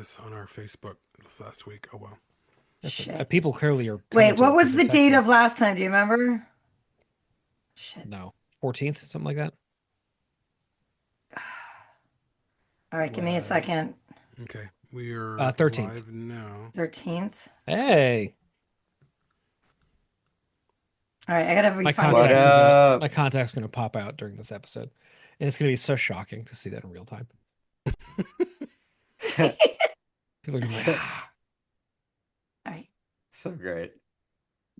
this on our Facebook this last week. Oh well. Shit. People clearly are. Wait, what was the date of? of last time? Do you remember? Shit. No, 14th, something like that. All right, give me a second. Okay, we are 13th. live now. 13th. Hey, All right, I gotta my refind contact's it. gonna, my contact's gonna pop out during this episode, and it's gonna be so shocking to see that in real time. People are gonna be like, All right, So great.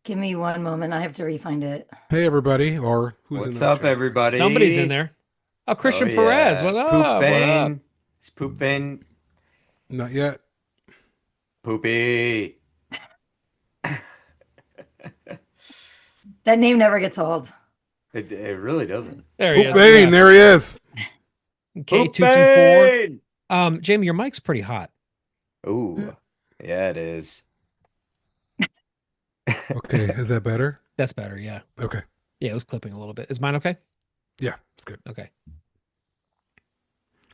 give me one moment. I have to refind it. Hey everybody, or who's What's in our up, chat? everybody? somebody's in there. Oh, Christian Perez, what up? Poop What up? vein. It's poop vein. Not yet. Poopy. That name never gets old. It really doesn't. There he Poop is. Bane, Yeah. there he is. K224. Poop Jamie, your mic's pretty hot. vein. Ooh. Yeah, it is. Okay, is that better? That's better, yeah. Okay. Yeah, it was clipping a little bit. Is mine okay? Yeah, it's good. Okay.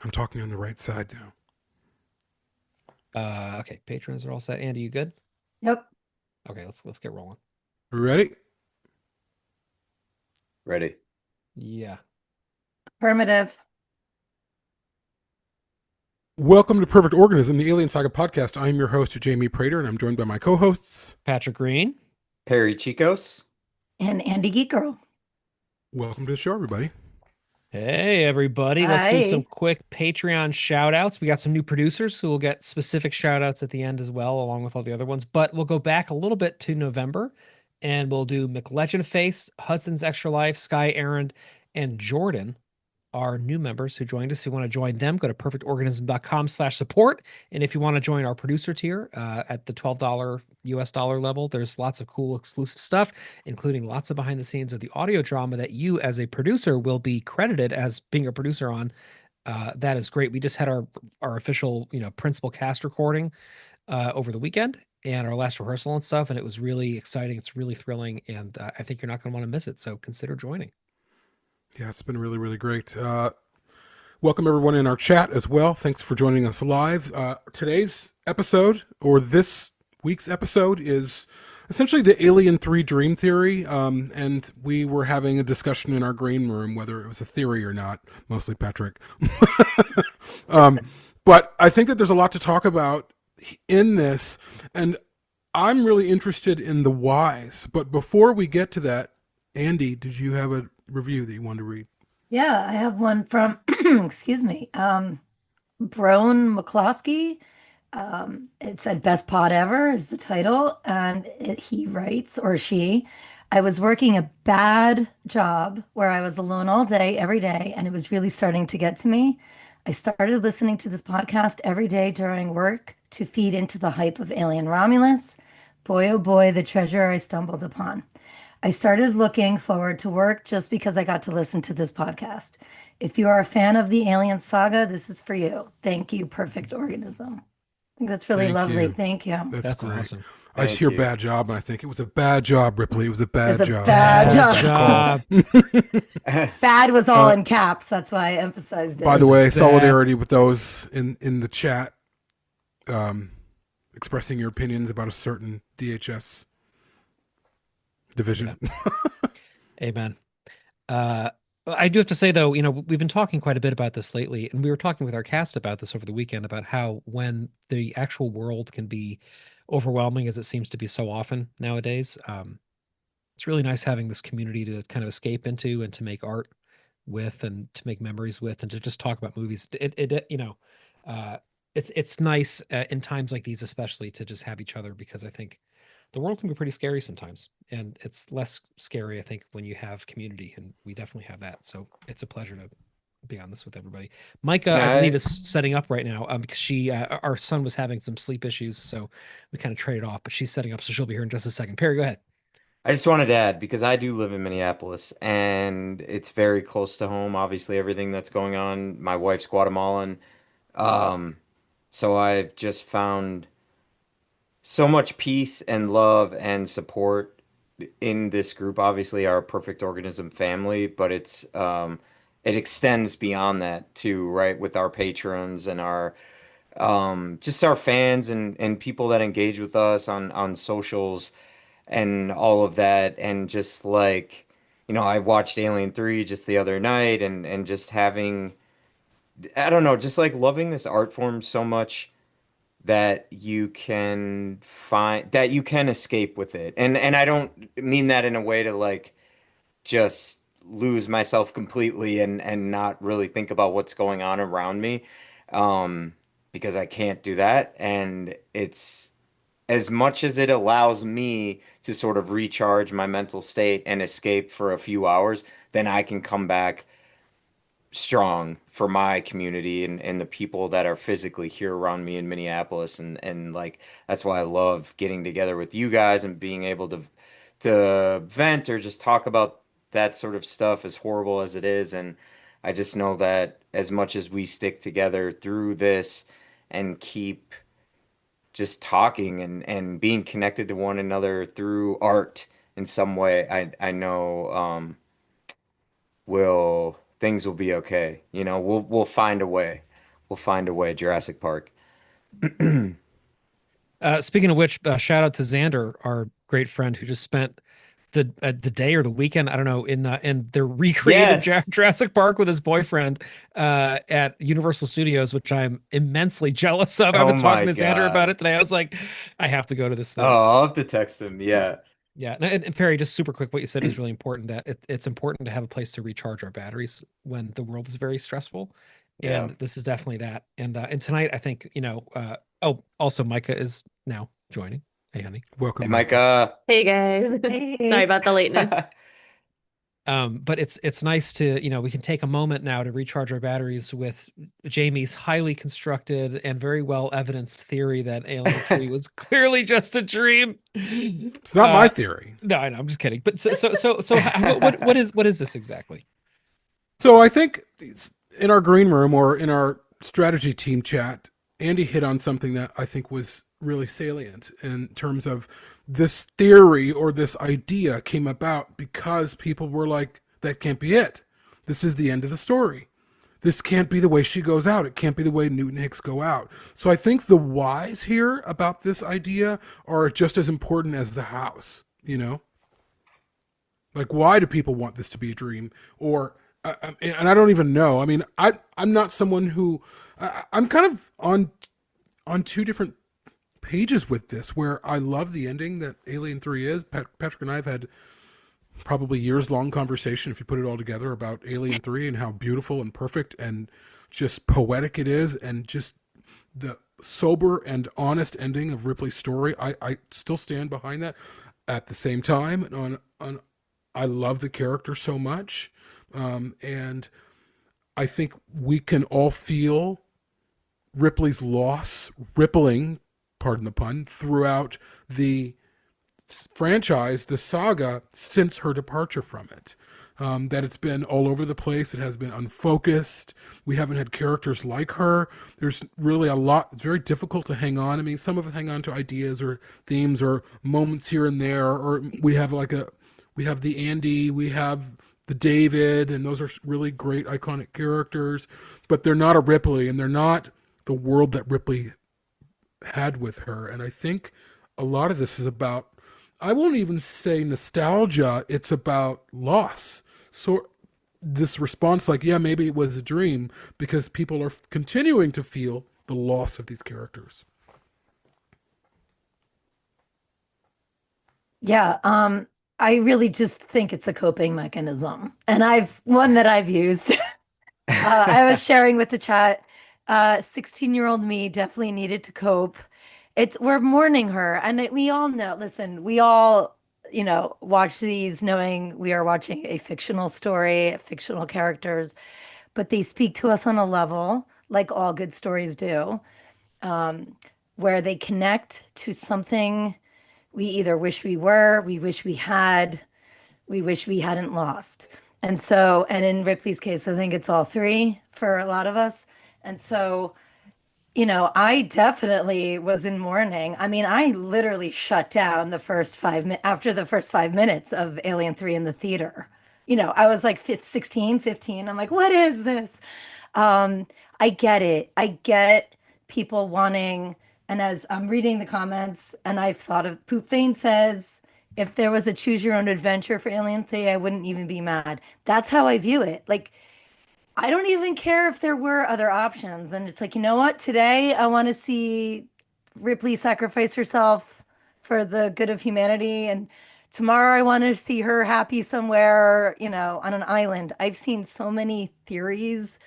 I'm talking on the right side now. Okay, patrons are all set. Andy, you good? Yep. Okay, let's get rolling. Ready? Ready. Yeah. Affirmative. Welcome to Perfect Organism, the Alien Saga podcast. I'm your host, Jamie Prater, and I'm joined by my co-hosts. Patrick Green. Perry Chicos. And Andy Geek Girl. Welcome to the show, everybody. Hey, everybody. Let's do Hi. some quick Patreon shout outs. We got some new producers who will get specific shout outs at the end as well, along with all the other ones. But we'll go back a little bit to November and we'll do McLegend Face, Hudson's Extra Life, Sky Errand, and Jordan are new members who joined us. If you want to join them, go to perfectorganism.com/support. And if you want to join our producer tier at the $12 US dollar level, there's lots of cool exclusive stuff, including lots of behind the scenes of the audio drama that you as a producer will be credited as being a producer on. That is great. We just had our official, principal cast recording over the weekend and our last rehearsal and stuff. And it was really exciting. It's really thrilling. And I think you're not going to want to miss it. So consider joining. Yeah, it's been really, really great. Welcome everyone in our chat as well. Thanks for joining us live. Today's episode, or this week's episode, is essentially the Alien 3 Dream Theory. And we were having a discussion in our green room whether it was a theory or not, mostly Patrick. But I think that there's a lot to talk about in this, and I'm really interested in the whys. But before we get to that, Andy, did you have a review that you wanted to read? Yeah, I have one from, excuse me, Brone McCloskey. It said Best Pod Ever is the title. And he writes, or she, I was working a bad job where I was alone all day, every day, and it was really starting to get to me. I started listening to this podcast every day during work to feed into the hype of Alien Romulus. Boy, oh boy, the treasure I stumbled upon. I started looking forward to work just because I got to listen to this podcast. If you are a fan of the Alien Saga, this is for you. Thank you, Perfect Organism. I think that's really Thank lovely. you. Thank you. That's great. Awesome. I Thank hear you. bad job, and I think it was a bad job, Ripley. It was a bad It's a job. bad job. Bad was all Uh, in caps. That's why I emphasized it. By the way, bad- solidarity with those in the chat expressing your opinions about a certain DHS division. Amen. I do have to say, though, we've been talking quite a bit about this lately, and we were talking with our cast about this over the weekend about how when the actual world can be overwhelming, as it seems to be so often nowadays, it's really nice having this community to kind of escape into and to make art with and to make memories with and to just talk about movies. It's nice in times like these, especially to just have each other, because I think the world can be pretty scary sometimes, and it's less scary, I think, when you have community, and we definitely have that. So it's a pleasure to be on this with everybody. Micah, I believe, is setting up right now because our son was having some sleep issues, so we kind of traded off, but she's setting up, so she'll be here in just a second. Perry, go ahead. I just wanted to add, because I do live in Minneapolis and it's very close to home, obviously, everything that's going on. My wife's Guatemalan. So I've just found so much peace and love and support in this group. Obviously, our Perfect Organism family, but it extends beyond that too, right? With our patrons and our just our fans and people that engage with us on socials and all of that, and just like, I watched Alien 3 just the other night, and just having, I don't know, just like loving this art form so much that you can escape with it. And I don't mean that in a way to like just lose myself completely and not really think about what's going on around me. Um, because I can't do that. And it's as much as it allows me to sort of recharge my mental state and escape for a few hours, then I can come back strong for my community and the people that are physically here around me in Minneapolis, and like that's why I love getting together with you guys and being able to vent or just talk about that sort of stuff, as horrible as it is. And I just know that as much as we stick together through this and keep just talking and being connected to one another through art in some way, I know will things will be okay. We'll find a way. We'll find a way. Jurassic Park. Speaking of which, shout out to Xander, our great friend who just spent the day or the weekend, I don't know, in the recreated Yes. Jurassic Park with his boyfriend at Universal Studios, which I'm immensely jealous of. I've Oh been talking my to Xander about God. it today. I was like, I have to go to this Oh, thing. I'll have to text him. Yeah. Yeah, and Perry, just super quick, what you said is really important. That it's important to have a place to recharge our batteries when the world is very stressful, Yeah. and this is definitely that. And tonight, I think oh, also Micah is now joining. Hey, honey. Hey, Welcome, Micah. Micah. Hey guys. Hey. Sorry about the lateness. But it's nice to, we can take a moment now to recharge our batteries with Jaime's highly constructed and very well evidenced theory that Alien 3 was clearly just a dream. It's not my theory. No, I know, I'm just kidding. But so what is this exactly? So I think in our green room or in our strategy team chat, Andy hit on something that I think was really salient in terms of this theory or this idea came about because people were like, that can't be it. This is the end of the story. This can't be the way she goes out. It can't be the way Newton Hicks go out. So I think the whys here about this idea are just as important as the hows, Like, why do people want this to be a dream? Or, and I don't even know. I mean, I'm not someone who, I'm kind of on two different pages with this, where I love the ending that Alien 3 is. Patrick and I have had probably years-long conversation, if you put it all together, about Alien 3 and how beautiful and perfect and just poetic it is, and just the sober and honest ending of Ripley's story. I still stand behind that. At the same time, I love the character so much, and I think we can all feel Ripley's loss rippling, pardon the pun, throughout the franchise, the saga, since her departure from it. That it's been all over the place. It has been unfocused. We haven't had characters like her. There's really a lot. It's very difficult to hang on. I mean, some of us hang on to ideas or themes or moments here and there, or we have the Andy, we have the David, and those are really great iconic characters, but they're not a Ripley, and they're not the world that Ripley had with her. And I think a lot of this is about, I won't even say nostalgia, it's about loss. So this response, like, yeah, maybe it was a dream, because people are continuing to feel the loss of these characters. Yeah, I really just think it's a coping mechanism, and one that I've used. I was sharing with the chat. 16-year-old me definitely needed to cope. We're mourning her, and we all know. Listen, we all, watch these knowing we are watching a fictional story, fictional characters, but they speak to us on a level like all good stories do, where they connect to something we either wish we were, we wish we had, we wish we hadn't lost. And in Ripley's case, I think it's all three for a lot of us. And so, I definitely was in mourning. I mean, I literally shut down after the first 5 minutes of Alien 3 in the theater. I was like 16, 15. I'm like, what is this? I get it. I get people wanting, and as I'm reading the comments, and I've thought of Poop Fane says, if there was a choose your own adventure for Alien 3, I wouldn't even be mad. That's how I view it. Like, I don't even care if there were other options. And it's like, you know what? Today I want to see Ripley sacrifice herself for the good of humanity. And tomorrow I want to see her happy somewhere, on an island. I've seen so many theories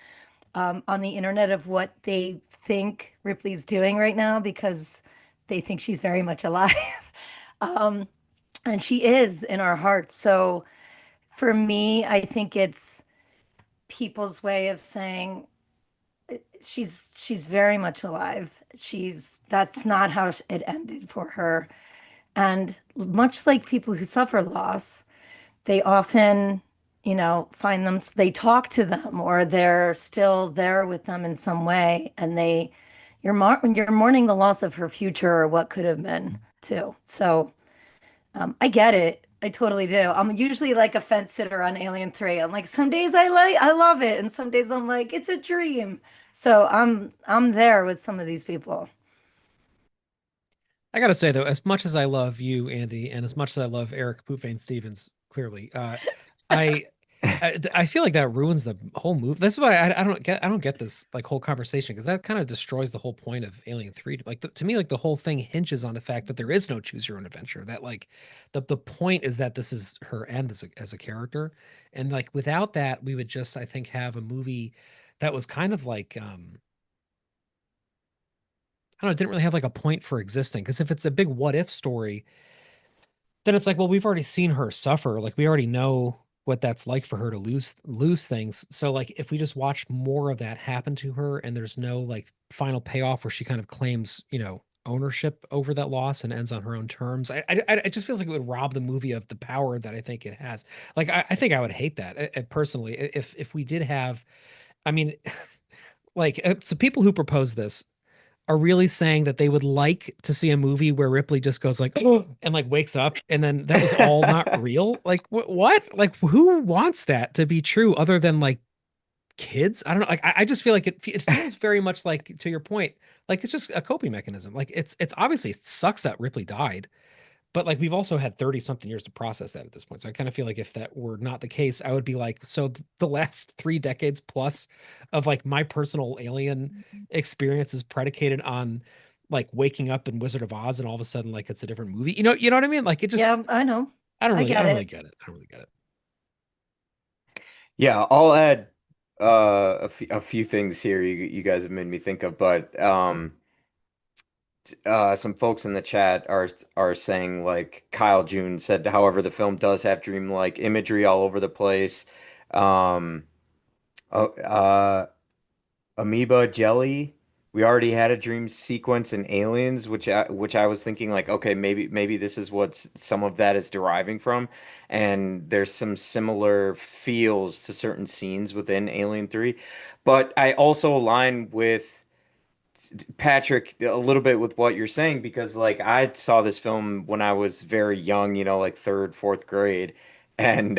on the internet of what they think Ripley's doing right now because they think she's very much alive. um, and she is in our hearts. So for me, I think it's people's way of saying she's very much alive. She's That's not how it ended for her. And much like people who suffer loss, they often, find them, they talk to them or they're still there with them in some way. And you're mourning the loss of her future or what could have been too. So I get it. I totally do. I'm usually like a fence sitter on Alien 3. I'm like, some days I love it, and some days I'm like, it's a dream. So I'm there with some of these people. I gotta say though, as much as I love you, Andy, and as much as I love Eric Poopane Stevens, clearly, I, I feel like that ruins the whole movie. That's why I don't get this like whole conversation because that kind of destroys the whole point of Alien 3. Like to me, like the whole thing hinges on the fact that there is no choose your own adventure. That like the point is that this is her end as a character, and like without that, we would just I think have a movie that was kind of like I don't know, it didn't really have like a point for existing. Because if it's a big what if story, then it's like, well, we've already seen her suffer. Like we already know what that's like for her to lose things. So like if we just watch more of that happen to her and there's no like final payoff where she kind of claims, ownership over that loss and ends on her own terms. It just feels like it would rob the movie of the power that I think it has. Like I think I would hate that personally if we did have. I mean, like so people who propose this are really saying that they would like to see a movie where Ripley just goes like and like wakes up and then that was all not real. Like what? Like who wants that to be true other than like kids? I don't know. Like I just feel like it feels very much like to your point, like it's just a coping mechanism. Like it's obviously it sucks that Ripley died, but like we've also had 30 something years to process that at this point. So I kind of feel like if that were not the case, I would be like, so the last 3 decades plus of like my personal alien experience is predicated on like waking up in Wizard of Oz and all of a sudden like it's a different movie. You know what I mean? Like it just Yeah, I know. I I get don't really it. get it. I don't really get it. Yeah, I'll add a few things here you guys have made me think of, but some folks in the chat are saying like Kyle June said, however, the film does have dreamlike imagery all over the place. Um, oh, Amoeba Jelly. We already had a dream sequence in Aliens, which I was thinking like, okay, maybe this is what some of that is deriving from, and there's some similar feels to certain scenes within Alien 3. But I also align with Patrick a little bit with what you're saying because like I saw this film when I was very young, like third, fourth grade, and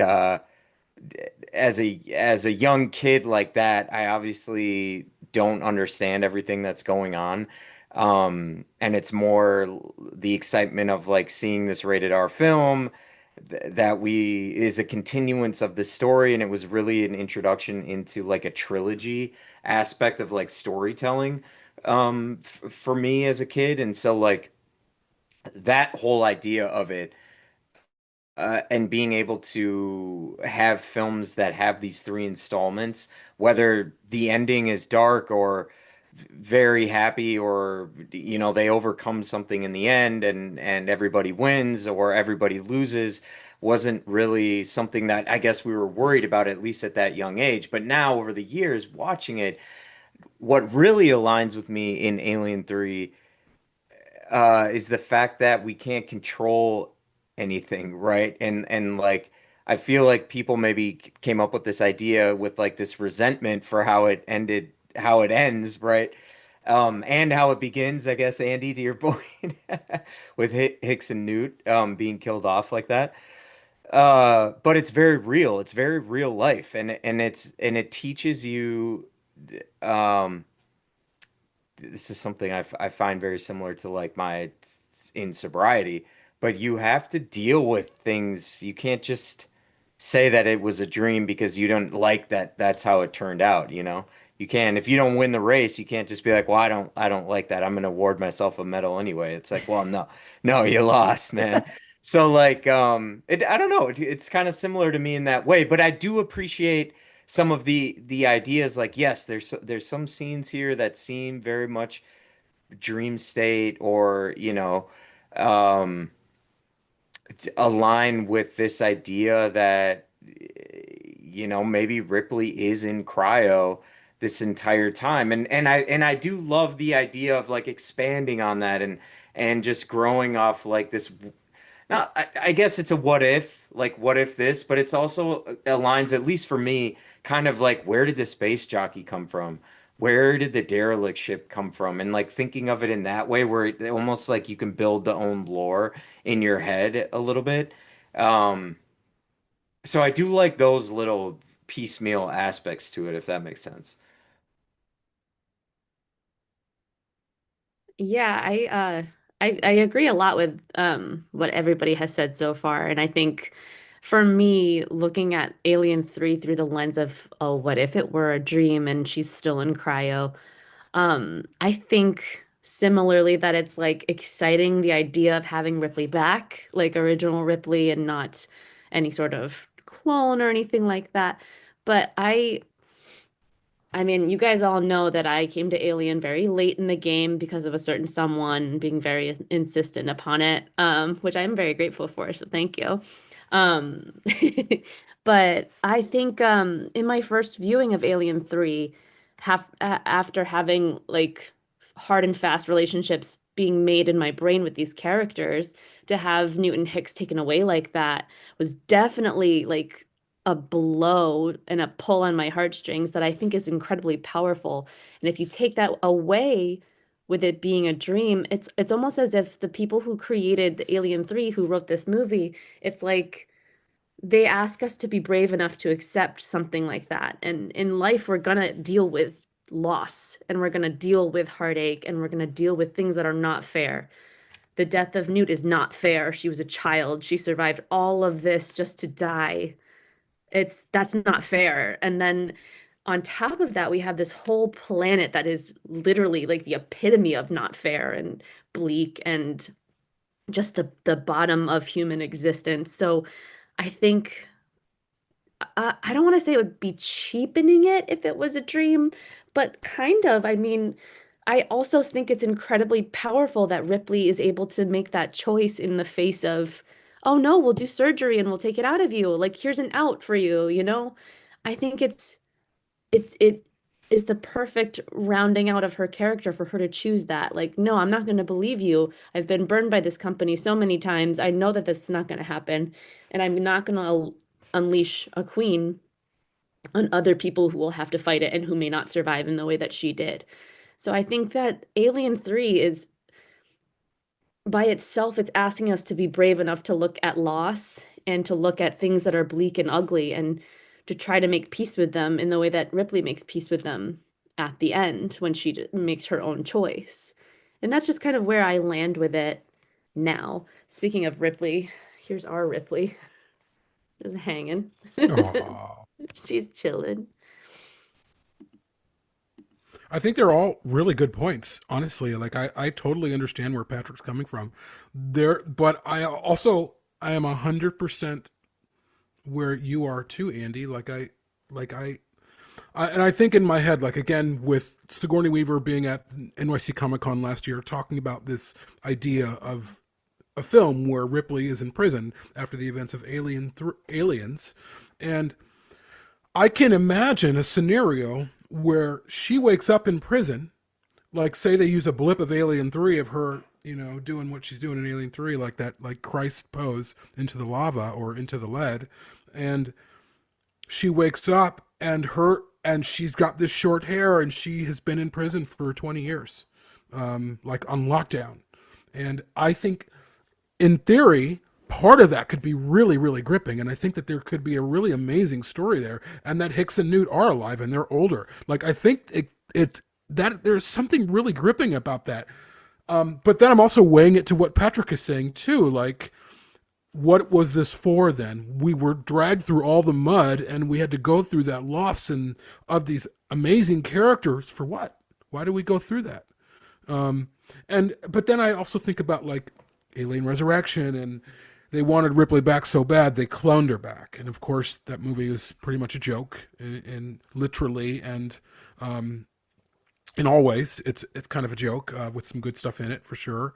as a young kid like that, I obviously don't understand everything that's going on. And it's more the excitement of like seeing this rated R film that we is a continuance of the story, and it was really an introduction into like a trilogy aspect of like storytelling for me as a kid. And so like that whole idea of it and being able to have films that have these three installments, whether the ending is dark or very happy, or they overcome something in the end and everybody wins or everybody loses, wasn't really something that I guess we were worried about, at least at that young age. But now over the years watching it, what really aligns with me in Alien 3 is the fact that we can't control anything, right? And like I feel like people maybe came up with this idea with like this resentment for how it ended, how it ends, right? And how it begins, I guess, Andy, to your point, with Hicks and Newt being killed off like that. But it's very real. It's very real life, and it teaches you um this is something I find very similar to like my in sobriety, but you have to deal with things. You can't just say that it was a dream because you don't like that that's how it turned out, you know? You can if you don't win the race, you can't just be like, "Well, I don't like that. I'm gonna award myself a medal anyway." It's like, "Well, no. No, you lost, man." So like I don't know. It's kind of similar to me in that way, but I do appreciate some of the ideas like yes, there's some scenes here that seem very much dream state or, um align with this idea that maybe Ripley is in cryo this entire time and I do love the idea of like expanding on that and just growing off like this now I guess it's a what if like what if this but it's also aligns at least for me kind of like where did the space jockey come from, where did the derelict ship come from, and like thinking of it in that way where it almost like you can build the own lore in your head a little bit. Um, so I do like those little piecemeal aspects to it, if that makes sense. Yeah, I agree a lot with what everybody has said so far. And I think for me, looking at Alien 3 through the lens of, oh, what if it were a dream and she's still in cryo? I think similarly that it's like exciting the idea of having Ripley back, like original Ripley and not any sort of clone or anything like that. But I mean, you guys all know that I came to Alien very late in the game because of a certain someone being very insistent upon it, which I'm very grateful for, so thank you. Um, but I think in my first viewing of Alien 3, after having like hard and fast relationships being made in my brain with these characters, to have Newton Hicks taken away like that was definitely like a blow and a pull on my heartstrings that I think is incredibly powerful. And if you take that away with it being a dream, it's almost as if the people who created the Alien 3, who wrote this movie, it's like they ask us to be brave enough to accept something like that. And in life, we're gonna deal with loss and we're gonna deal with heartache and we're gonna deal with things that are not fair. The death of Newt is not fair. She was a child. She survived all of this just to die. That's not fair. And then on top of that, we have this whole planet that is literally like the epitome of not fair and bleak and just the bottom of human existence. So I think I don't want to say it would be cheapening it if it was a dream, but kind of. I mean, I also think it's incredibly powerful that Ripley is able to make that choice in the face of, oh no, we'll do surgery and we'll take it out of you. Like, here's an out for you, you know? I think it is the perfect rounding out of her character for her to choose that. Like, no, I'm not going to believe you. I've been burned by this company so many times. I know that this is not going to happen, and I'm not going to unleash a queen on other people who will have to fight it and who may not survive in the way that she did. So I think that Alien 3 is by itself, it's asking us to be brave enough to look at loss and to look at things that are bleak and ugly and to try to make peace with them in the way that Ripley makes peace with them at the end when she makes her own choice. And that's just kind of where I land with it now. Speaking of Ripley, here's our Ripley. Just hanging. Aw. She's chilling. I think they're all really good points, honestly. Like I totally understand where Patrick's coming from there, but I am 100% where you are too, Andy. Like and I think in my head, like again, with Sigourney Weaver being at NYC Comic Con last year, talking about this idea of a film where Ripley is in prison after the events of Aliens, and I can imagine a scenario where she wakes up in prison, like say they use a blip of Alien 3 of her, doing what she's doing in Alien 3, like that, like Christ pose into the lava or into the lead, and she wakes up and she's got this short hair and she has been in prison for 20 years, like on lockdown. And I think in theory, part of that could be really, really gripping. And I think that there could be a really amazing story there. And that Hicks and Newt are alive and they're older. Like, I think that there's something really gripping about that. But then I'm also weighing it to what Patrick is saying too. Like, what was this for then? We were dragged through all the mud and we had to go through that loss and of these amazing characters for what? Why do we go through that? But then I also think about like Alien Resurrection, and they wanted Ripley back so bad they cloned her back. And of course that movie is pretty much a joke in literally and in all ways. It's kind of a joke with some good stuff in it for sure.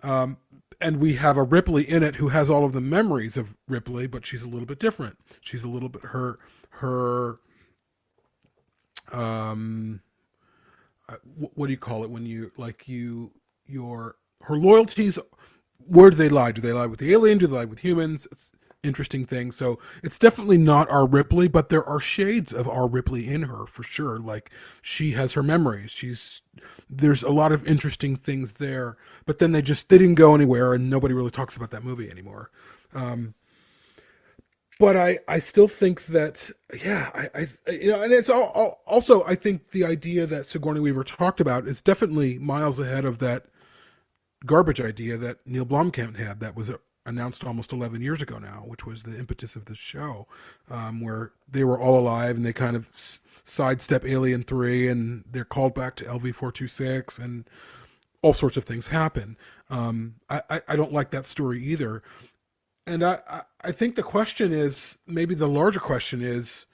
And we have a Ripley in it who has all of the memories of Ripley, but she's a little bit different. She's a little bit her what do you call it when you like your her loyalties, where do they lie? Do they lie with the alien? Do they lie with humans? It's interesting thing. So it's definitely not our Ripley, but there are shades of our Ripley in her for sure. Like she has her memories. There's a lot of interesting things there, but then they didn't go anywhere, and nobody really talks about that movie anymore. But I still think that, yeah, I and it's also, I think the idea that Sigourney Weaver talked about is definitely miles ahead of that garbage idea that Neil Blomkamp had that was announced almost 11 years ago now, which was the impetus of this show, where they were all alive and they kind of sidestep Alien 3 and they're called back to LV-426 and all sorts of things happen. I don't like that story either. And I think the question is, maybe the larger question is,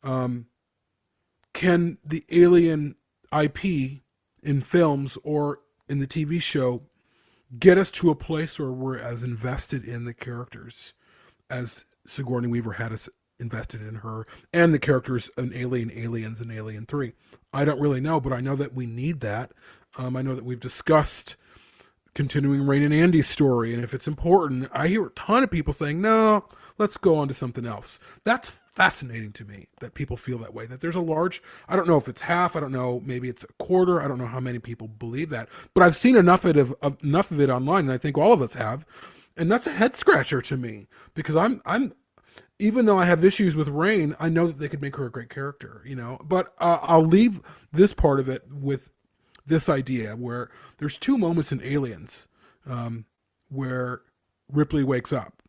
can the Alien IP in films or in the TV show get us to a place where we're as invested in the characters as Sigourney Weaver had us invested in her and the characters in Aliens, and Alien 3? I don't really know, but I know that we need that. I know that we've discussed continuing Rain and Andy's story, and if it's important, I hear a ton of people saying, no, let's go on to something else. That's fascinating to me that people feel that way, that there's a large, I don't know if it's half, I don't know, maybe it's a quarter, I don't know how many people believe that, but I've seen enough of it online, and I think all of us have, and that's a head scratcher to me, because I'm even though I have issues with Rain, I know that they could make her a great character, but I'll leave this part of it with this idea where there's two moments in Aliens where Ripley wakes up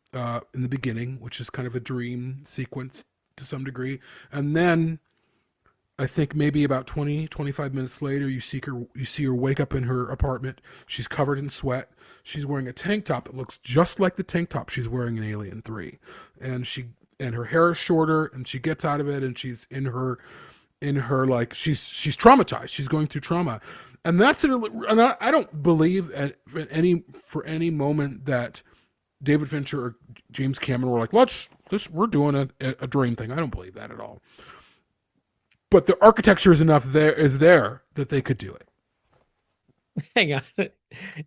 in the beginning, which is kind of a dream sequence to some degree. And then I think maybe about 25 minutes later, you see her wake up in her apartment. She's covered in sweat. She's wearing a tank top that looks just like the tank top she's wearing in Alien 3. And her hair is shorter, and she gets out of it, and she's in her like she's traumatized. She's going through trauma, and that's it. And I don't believe for any moment that David Fincher or James Cameron were like, we're doing a dream thing. I don't believe that at all. But the architecture is there that they could do it. Hang on. In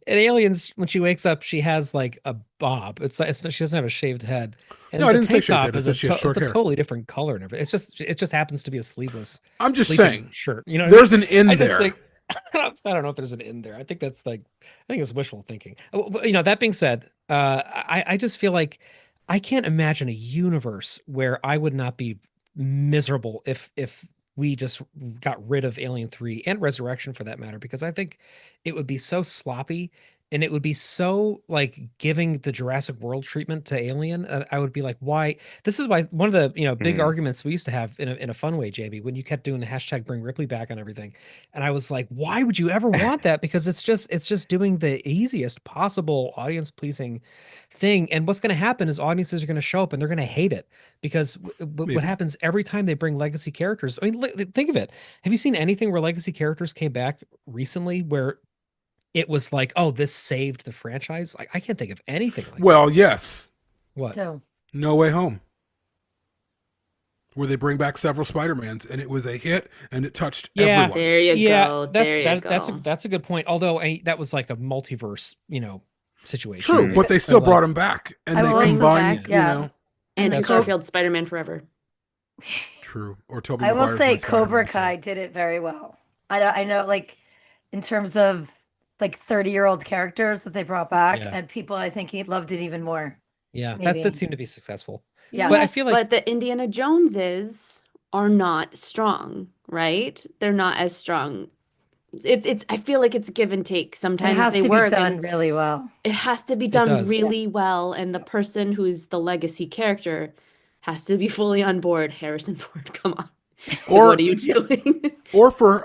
Aliens, when she wakes up, she has like a bob. She doesn't have a shaved head. And no, I didn't say shaved head. It's a totally different color and everything. It just happens to be a sleevous. I'm just saying shirt. There's an in there. I don't know if there's an in there. I think it's wishful thinking. That being said, I just feel like I can't imagine a universe where I would not be miserable if we just got rid of Alien 3 and Resurrection for that matter, because I think it would be so sloppy and it would be so like giving the Jurassic World treatment to Alien. I would be like, why? This is why one of the big arguments we used to have in a fun way, JB, when you kept doing the hashtag bring Ripley back on everything. And I was like, why would you ever want that? Because it's just doing the easiest possible audience pleasing thing. And what's going to happen is audiences are going to show up and they're going to hate it, because what happens every time they bring legacy characters. I mean, think of it. Have you seen anything where legacy characters came back recently where it was like, oh, this saved the franchise? Like, I can't think of anything like that. Yes. What? No Way Home, where they bring back several Spider-Mans, and it was a hit, and it touched everyone. There you go. That's a good point. Although that was like a multiverse, situation. True, but they still brought him back, and they combined, And Garfield Spider-Man Forever. True. Or Tobey I Maguire's will say Spider-Man, Cobra Kai did it very well. I know, like, in terms of like 30-year-old characters that they brought back, and people, I think he loved it even more. Yeah, that seemed to be successful. Yeah, but I feel like the Indiana Joneses are not strong, right? They're not as strong. It's I feel like it's give and take. It Sometimes has they to be work done and really well. it has to be It done does. really well, and the person who's the legacy character has to be fully on board. Harrison Ford, come on. Like, what Or are you doing? or for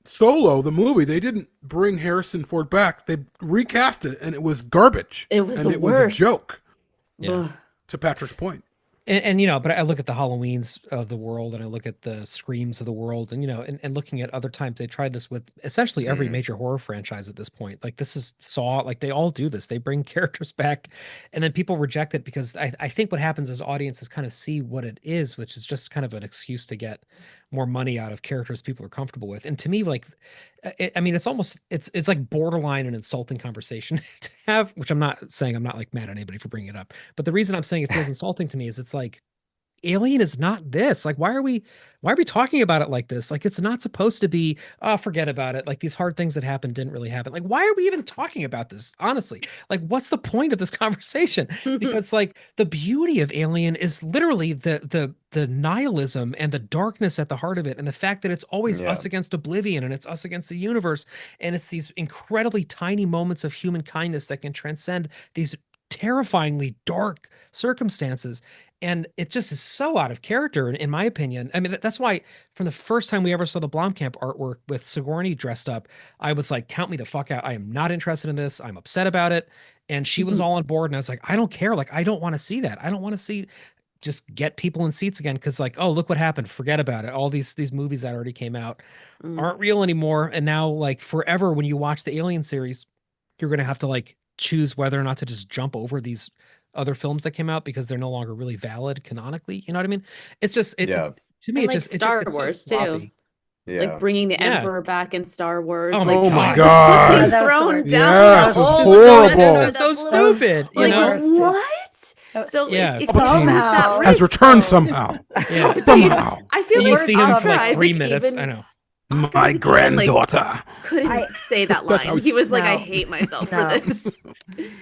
Solo, the movie, they didn't bring Harrison Ford back. They recast it, and it was garbage. It was and the it was a worst. joke. Yeah. Ugh. To Patrick's point. And you know, but I look at the Halloweens of the world and I look at the Screams of the world, and you know, and looking at other times they tried this with essentially every major horror franchise at this point. Like this is Saw, like they all do this. They bring characters back and then people reject it because I think what happens is audiences kind of see what it is, which is just kind of an excuse to get more money out of characters people are comfortable with. And to me, like I mean, it's almost it's like borderline an insulting conversation to have, which I'm not saying, I'm not like mad at anybody for bringing it up. But the reason I'm saying it feels insulting to me is it's like Alien is not this. Like, why are we talking about it like this? Like, it's not supposed to be, oh, forget about it. Like these hard things that happened didn't really happen. Like, why are we even talking about this? Honestly, like, what's the point of this conversation? Because like the beauty of Alien is literally the nihilism and the darkness at the heart of it, and the fact that it's always Yeah. us against oblivion and it's us against the universe, and it's these incredibly tiny moments of human kindness that can transcend these terrifyingly dark circumstances. And it just is so out of character, in my opinion. I mean, that's why from the first time we ever saw the Blomkamp artwork with Sigourney dressed up, I was like, count me the fuck out. I am not interested in this. I'm upset about it. And she was all on board. And I was like, I don't care. Like, I don't want to see that. I don't want to see just get people in seats again. Cause like, oh, look what happened. Forget about it. All these movies that already came out aren't real anymore. And now like forever, when you watch the Alien series, you're going to have to like choose whether or not to just jump over these other films that came out because they're no longer really valid canonically. You know what I mean? It's just Yeah. to me. And It like just Star it's so Wars too. sloppy. Yeah. Like bringing the Yeah. Emperor back in Star Wars. Oh like my God, God. was fucking That was the thrown worst. down Yes, the it was hole. horrible. It was so That blew- stupid. You Like know? worst. what? So Yeah. it's Palpatine Somehow. has returned somehow. Yeah. Somehow. I feel And you like see him for Oscar like 3 Isaac minutes. even I know. My Isaac even, like, granddaughter. couldn't I- say that That's how line. he's- He was like, I No. hate myself No. for this.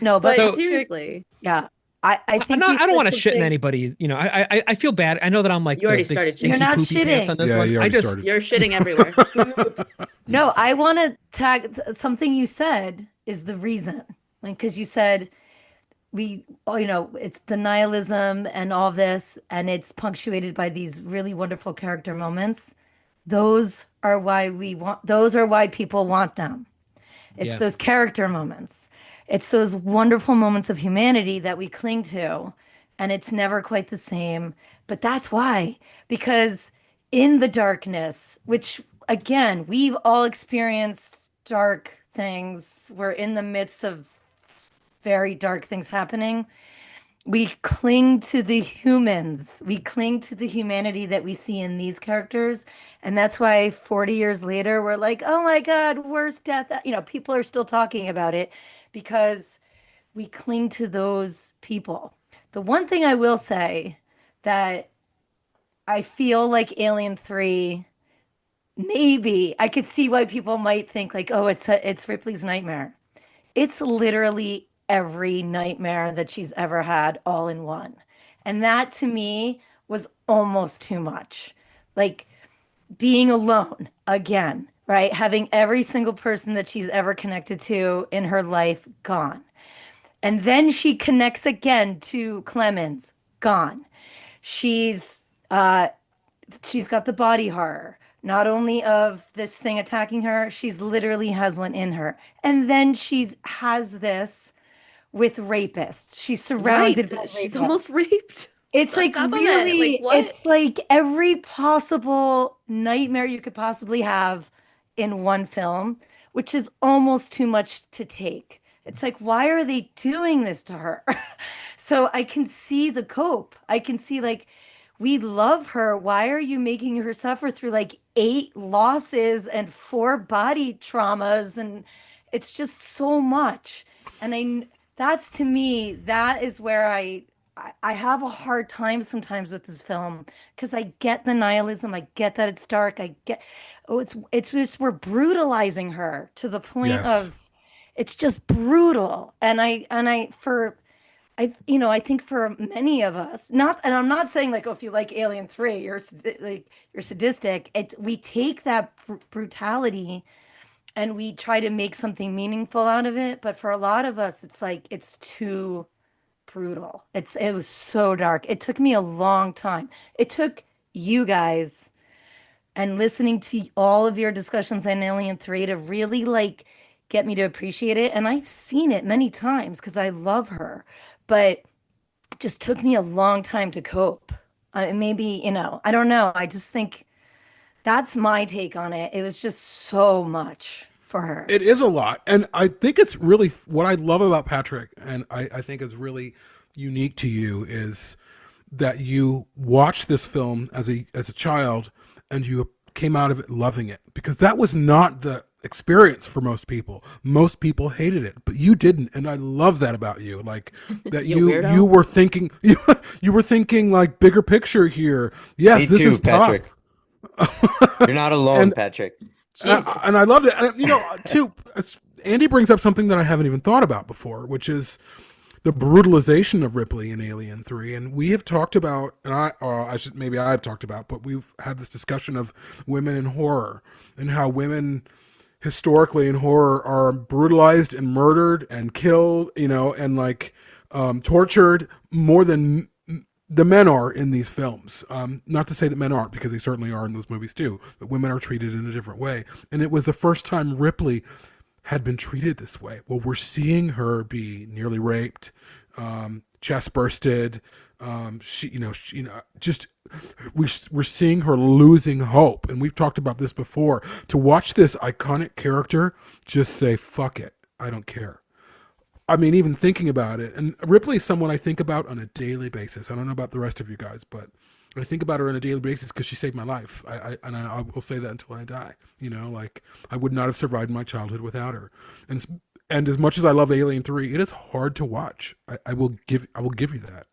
No, but But So- seriously, yeah, I think I you don't said want to shit in something- anybody. You know, I feel bad. I know that I'm like You already the big started stinky You're not poopy pants shitting. on this Yeah, one. you I already just started. you're shitting everywhere. No, I want to tag something you said is the reason. Like, because you said it's the nihilism and all this, and it's punctuated by these really wonderful character moments. Those are why people want them. It's Yeah. those character moments. It's those wonderful moments of humanity that we cling to, and it's never quite the same. But that's why, because in the darkness, which again, we've all experienced dark things. We're in the midst of very dark things happening. We cling to the humans. We cling to the humanity that we see in these characters. And that's why 40 years later, we're like, oh my God, worst death. People are still talking about it because we cling to those people. The one thing I will say that I feel like Alien 3, maybe I could see why people might think like, oh, it's Ripley's nightmare. It's literally every nightmare that she's ever had all in one. And that to me was almost too much. Like being alone again, right? Having every single person that she's ever connected to in her life gone. And then she connects again to Clemens, gone. She's got the body horror, not only of this thing attacking her, she's literally has one in her. And then has this with rapists. She's surrounded by She's rapists. almost raped. It's on like top of it. really, Like, what? it's like every possible nightmare you could possibly have in one film, which is almost too much to take. It's like, why are they doing this to her? So I can see the cope. I can see like, we love her. Why are you making her suffer through like 8 losses and 4 body traumas? And it's just so much. And that's to me, that is where I have a hard time sometimes with this film because I get the nihilism. I get that it's dark. It's just we're brutalizing her to the point Yes. of it's just brutal. And I for I think for many of us, not, and I'm not saying like, oh, if you like Alien 3, like you're sadistic. We take that brutality and we try to make something meaningful out of it. But for a lot of us, it's like it's too brutal. It was so dark. It took me a long time. It took you guys and listening to all of your discussions on Alien 3 to really like get me to appreciate it. And I've seen it many times because I love her. But it just took me a long time to cope. Maybe, I don't know. I just think that's my take on it. It was just so much for her. It is a lot. And I think it's really what I love about Patrick, and I think is really unique to you, is that you watched this film as a child and you came out of it loving it, because that was not the experience for most people. Most people hated it, but you didn't, and I love that about you. Like that You weirdo. you were thinking you were thinking like bigger picture here. Yes, Me this too, is Patrick. tough. You're not alone, And Patrick. Jesus. and I loved it. And, too, Andy brings up something that I haven't even thought about before, which is the brutalization of Ripley in Alien 3. And we have talked about, and maybe I've talked about, but we've had this discussion of women in horror and how women historically in horror are brutalized and murdered and killed, and like tortured more than the men are in these films. Not to say that men aren't, because they certainly are in those movies too, but women are treated in a different way. And it was the first time Ripley had been treated this way. Well, we're seeing her be nearly raped, chest bursted. Just we're seeing her losing hope. And we've talked about this before. To watch this iconic character just say, fuck it, I don't care. I mean, even thinking about it, and Ripley is someone I think about on a daily basis. I don't know about the rest of you guys, but I think about her on a daily basis because she saved my life. I will say that until I die. Like I would not have survived my childhood without her. And as much as I love Alien 3, it is hard to watch. I will give you that.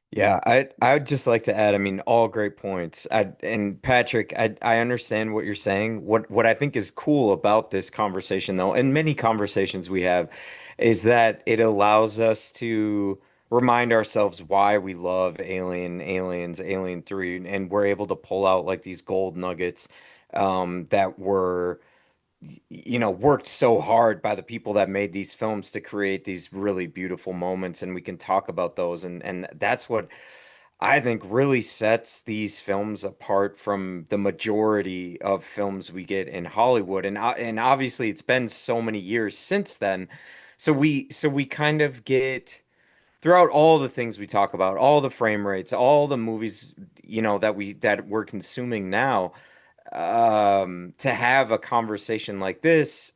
Yeah, I would just like to add, I mean, all great points. And Patrick, I understand what you're saying. What I think is cool about this conversation though, and many conversations we have, is that it allows us to remind ourselves why we love Aliens, Alien 3, and we're able to pull out like these gold nuggets that were worked so hard by the people that made these films to create these really beautiful moments, and we can talk about those, and that's what I think really sets these films apart from the majority of films we get in Hollywood. And obviously it's been so many years since then. So we kind of get throughout all the things we talk about, all the frame rates, all the movies, that we're consuming now, to have a conversation like this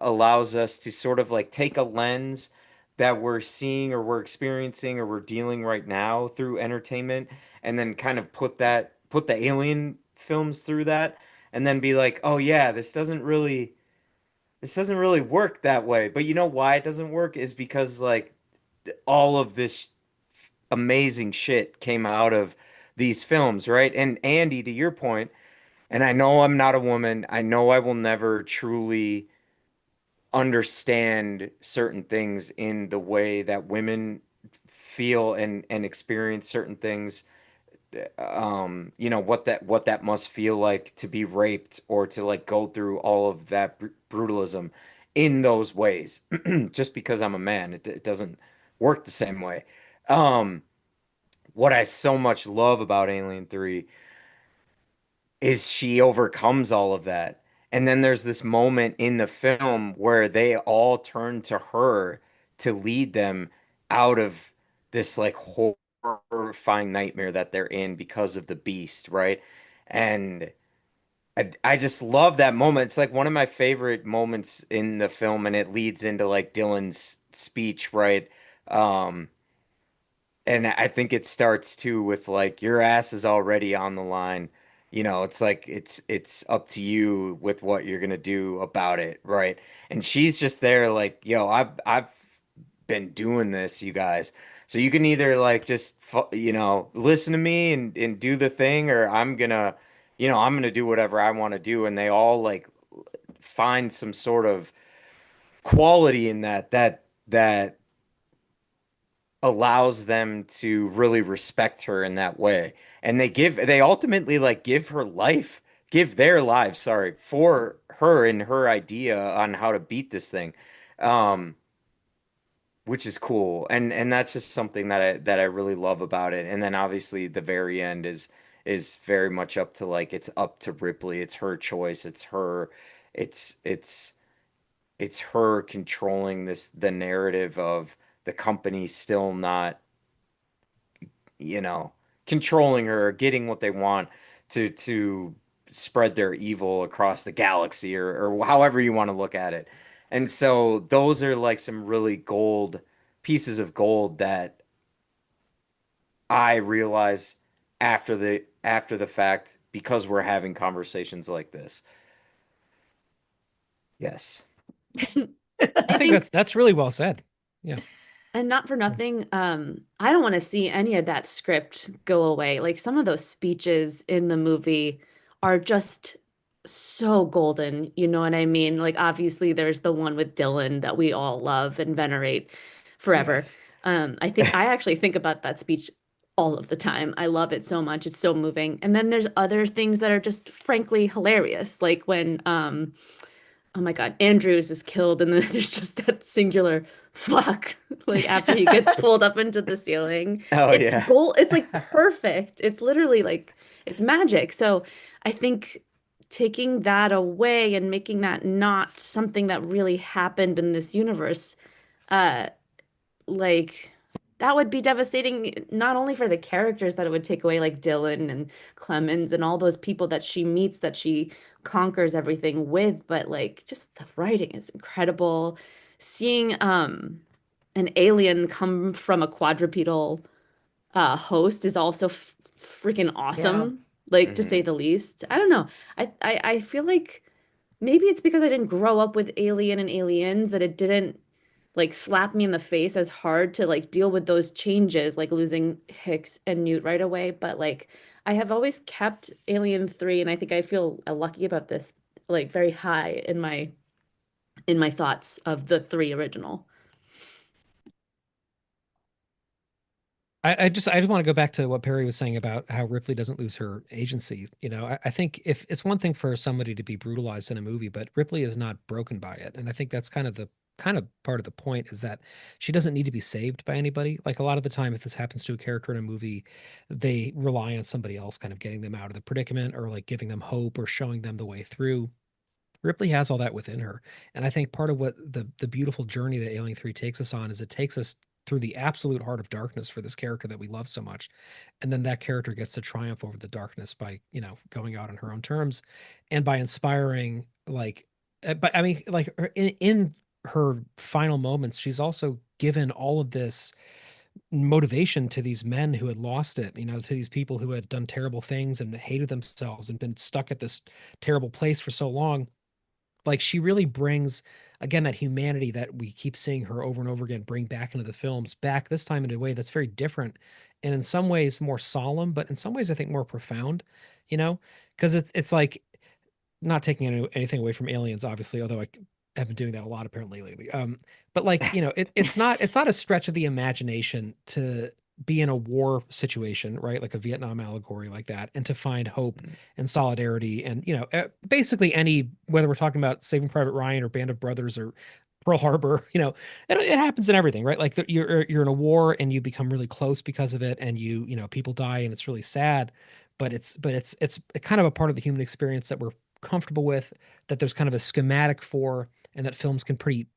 allows us to sort of like take a lens that we're seeing or we're experiencing or we're dealing right now through entertainment, and then kind of put the alien films through that, and then be like, oh yeah, this doesn't really work that way. But you know why it doesn't work is because like all of this amazing shit came out of these films, right? And Andy, to your point, and I know I'm not a woman. I know I will never truly understand certain things in the way that women feel and experience certain things. What that must feel like to be raped or to like go through all of that brutalism in those ways. Just because I'm a man, it doesn't work the same way. Um, what I so much love about Alien 3 is she overcomes all of that. And then there's this moment in the film where they all turn to her to lead them out of this like horrifying nightmare that they're in because of the beast, right? And I just love that moment. It's like one of my favorite moments in the film, and it leads into like Dylan's speech, right? Um, and I think it starts too with like your ass is already on the line. It's like it's up to you with what you're gonna do about it, right? And she's just there like, yo, I've been doing this, you guys. So you can either like just listen to me and do the thing, or I'm gonna do whatever I want to do. And they all like find some sort of quality in that that allows them to really respect her in that way. And they ultimately like give their lives, sorry, for her and her idea on how to beat this thing. Um, which is cool. And that's just something that I really love about it. And then obviously the very end is very much up to like it's up to Ripley. It's her choice. It's it's it's her controlling the narrative of the company still not, you know, controlling her, getting what they want to spread their evil across the galaxy or however you want to look at it. And so those are like some really gold pieces of gold that I realize after the fact because we're having conversations like this. Yes. I I think think, that's really well said. Yeah. and not for nothing, I don't want to see any of that script go away. Like some of those speeches in the movie are just so golden, you know what I mean? Like obviously there's the one with Dylan that we all love and venerate forever. Yes. I actually think about that speech all of the time. I love it so much. It's so moving. And then there's other things that are just frankly hilarious, like when oh my God, Andrews is killed, and then there's just that singular fuck, like after he gets pulled up into the ceiling. Oh It's yeah. gold, it's like perfect. It's literally like it's magic. So I think taking that away and making that not something that really happened in this universe, uh, like that would be devastating not only for the characters that it would take away, like Dylan and Clemens and all those people that she meets that she conquers everything with, but like just the writing is incredible. Seeing an alien come from a quadrupedal host is also freaking Yeah. awesome, like to say Hmm. the least. I don't know. I feel like maybe it's because I didn't grow up with Alien and Aliens that it didn't like slap me in the face as hard to like deal with those changes, like losing Hicks and Newt right away. But like I have always kept Alien 3, and I think I feel lucky about this, like very high in my thoughts of the three original. I just want to go back to what Perry was saying about how Ripley doesn't lose her agency. You know, I think if it's one thing for somebody to be brutalized in a movie, but Ripley is not broken by it. And I think that's kind of part of the point is that she doesn't need to be saved by anybody. Like a lot of the time, if this happens to a character in a movie, they rely on somebody else kind of getting them out of the predicament or like giving them hope or showing them the way through. Ripley has all that within her. And I think part of what the beautiful journey that Alien 3 takes us on is it takes us through the absolute heart of darkness for this character that we love so much. And then that character gets to triumph over the darkness by, you know, going out on her own terms and by inspiring like but I mean like in her final moments, she's also given all of this motivation to these men who had lost it, you know, to these people who had done terrible things and hated themselves and been stuck at this terrible place for so long. Like she really brings again that humanity that we keep seeing her over and over again bring back into the films, back this time in a way that's very different and in some ways more solemn, but in some ways I think more profound, you know, because it's like not taking anything away from Aliens, obviously, although have been doing that a lot apparently lately. But like, you know, it's not a stretch of the imagination to be in a war situation, right? Like a Vietnam allegory like that, and to find hope and solidarity and, you know, basically any, whether we're talking about Saving Private Ryan or Band of Brothers or Pearl Harbor, you know, it happens in everything, right? Like you're in a war and you become really close because of it, and you know people die and it's really sad, but it's kind of a part of the human experience that we're comfortable with, that there's kind of a schematic for, and that films can pretty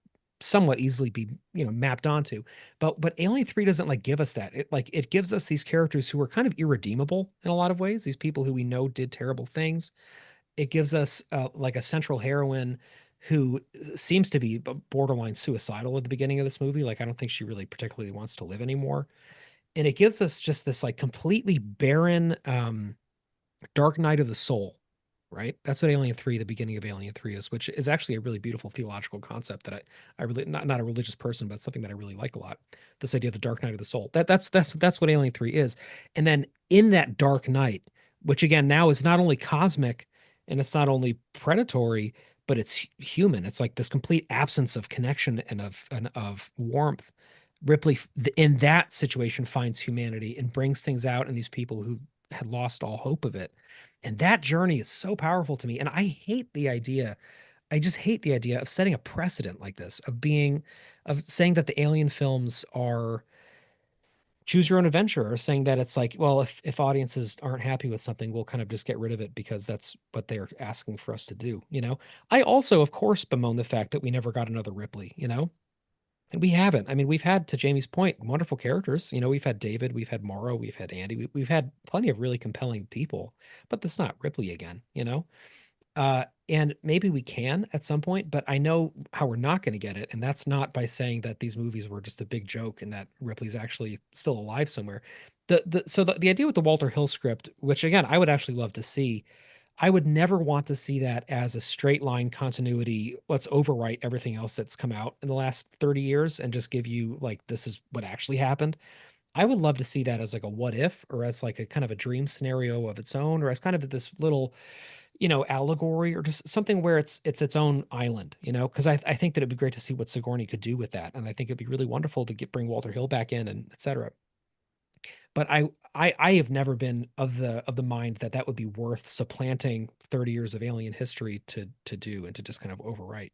somewhat easily be, you know, mapped onto. But Alien 3 doesn't like give us that. It gives us these characters who are kind of irredeemable in a lot of ways, these people who we know did terrible things. It gives us like a central heroine who seems to be borderline suicidal at the beginning of this movie. Like I don't think she really particularly wants to live anymore. And it gives us just this like completely barren dark night of the soul, right? That's what Alien 3, the beginning of Alien 3 is, which is actually a really beautiful theological concept that I really not a religious person, but something that I really like a lot. This idea of the dark night of the soul. That's what Alien 3 is. And then in that dark night, which again now is not only cosmic and it's not only predatory, but it's human. It's like this complete absence of connection and of warmth. Ripley in that situation finds humanity and brings things out in these people who had lost all hope of it. And that journey is so powerful to me. And I just hate the idea of setting a precedent like this, of saying that the alien films are choose your own adventure, or saying that it's like, well, if audiences aren't happy with something, we'll kind of just get rid of it because that's what they're asking for us to do. I also, of course, bemoan the fact that we never got another Ripley, and we haven't. I mean, we've had, to Jamie's point, wonderful characters. We've had David, we've had Morrow, we've had Andy, we've had plenty of really compelling people, but that's not Ripley again. And maybe we can at some point, but I know how we're not going to get it. And that's not by saying that these movies were just a big joke and that Ripley's actually still alive somewhere. So the idea with the Walter Hill script, which again, I would actually love to see, I would never want to see that as a straight line continuity. Let's overwrite everything else that's come out in the last 30 years and just give you like, this is what actually happened. I would love to see that as like a what if, or as like a kind of a dream scenario of its own, or as kind of this little allegory, or just something where it's own island, because I think that it'd be great to see what Sigourney could do with that. And I think it'd be really wonderful to bring Walter Hill back in and et cetera. But I have never been of the mind that that would be worth supplanting 30 years of alien history to do and to just kind of overwrite.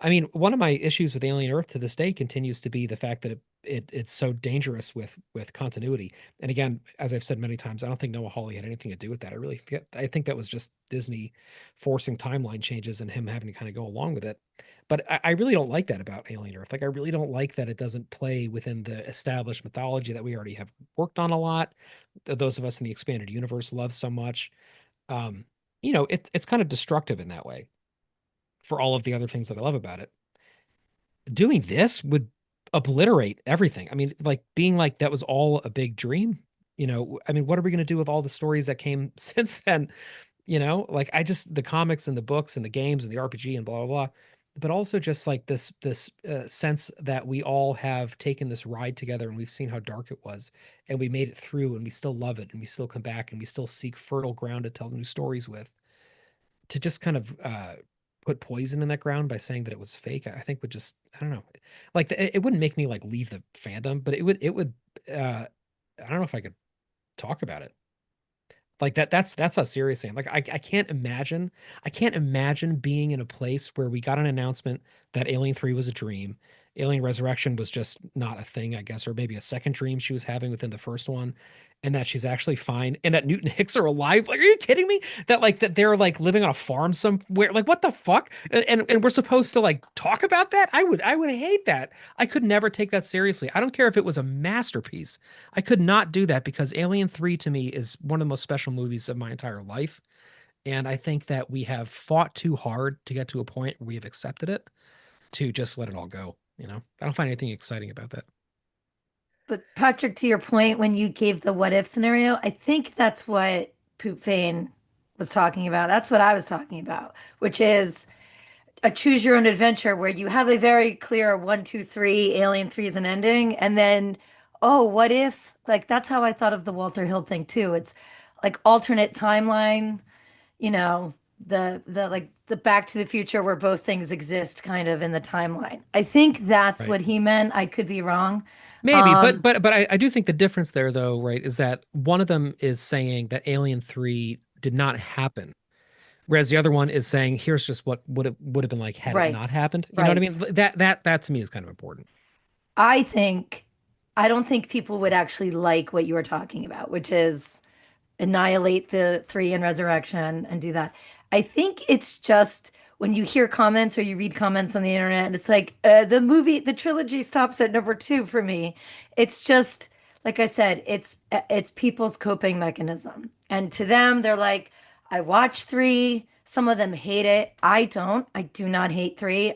I mean, one of my issues with Alien Earth to this day continues to be the fact that it's so dangerous with continuity. And again, as I've said many times, I don't think Noah Hawley had anything to do with that. I think that was just Disney forcing timeline changes and him having to kind of go along with it. But I really don't like that about Alien Earth. Like, I really don't like that it doesn't play within the established mythology that we already have worked on a lot. Those of us in the expanded universe love so much. It's kind of destructive in that way for all of the other things that I love about it. Doing this would obliterate everything. I mean, like being like that was all a big dream. I mean, what are we going to do with all the stories that came since then? Like the comics and the books and the games and the RPG and blah blah blah, but also just like this sense that we all have taken this ride together and we've seen how dark it was and we made it through and we still love it and we still come back and we still seek fertile ground to tell new stories with. To just kind of put poison in that ground by saying that it was fake, I think would just, I don't know, like it wouldn't make me like leave the fandom, but it would I don't know if I could talk about it like that. That's how serious I am. Like I can't imagine being in a place where we got an announcement that Alien 3 was a dream. Alien Resurrection was just not a thing, I guess, or maybe a second dream she was having within the first one, and that she's actually fine, and that Newton Hicks are alive. Like, are you kidding me? That they're like living on a farm somewhere. Like, what the fuck? And we're supposed to like talk about that? I would hate that. I could never take that seriously. I don't care if it was a masterpiece. I could not do that because Alien 3 to me is one of the most special movies of my entire life. And I think that we have fought too hard to get to a point where we have accepted it to just let it all go. I don't find anything exciting about that. But Patrick, to your point, when you gave the what if scenario, I think that's what Poop Vane was talking about. That's what I was talking about, which is a choose your own adventure where you have a very clear 1, 2, 3, Alien 3 is an ending, and then, oh, what if? Like that's how I thought of the Walter Hill thing too. It's like alternate timeline, the like the Back to the Future where both things exist kind of in the timeline. I think that's Right. what he meant. I could be wrong. Maybe, but I do think the difference there, though, right, is that one of them is saying that Alien 3 did not happen, whereas the other one is saying here's just what would have been like had it Right. not happened. You know what I mean? Right. That to me is kind of important. I don't think people would actually like what you were talking about, which is annihilate the 3 in Resurrection and do that. I think it's just when you hear comments or you read comments on the internet and it's like the trilogy stops at number 2 for me. It's just like I said, it's people's coping mechanism. And to them, they're like, I watch 3. Some of them hate it. I don't. I do not hate 3.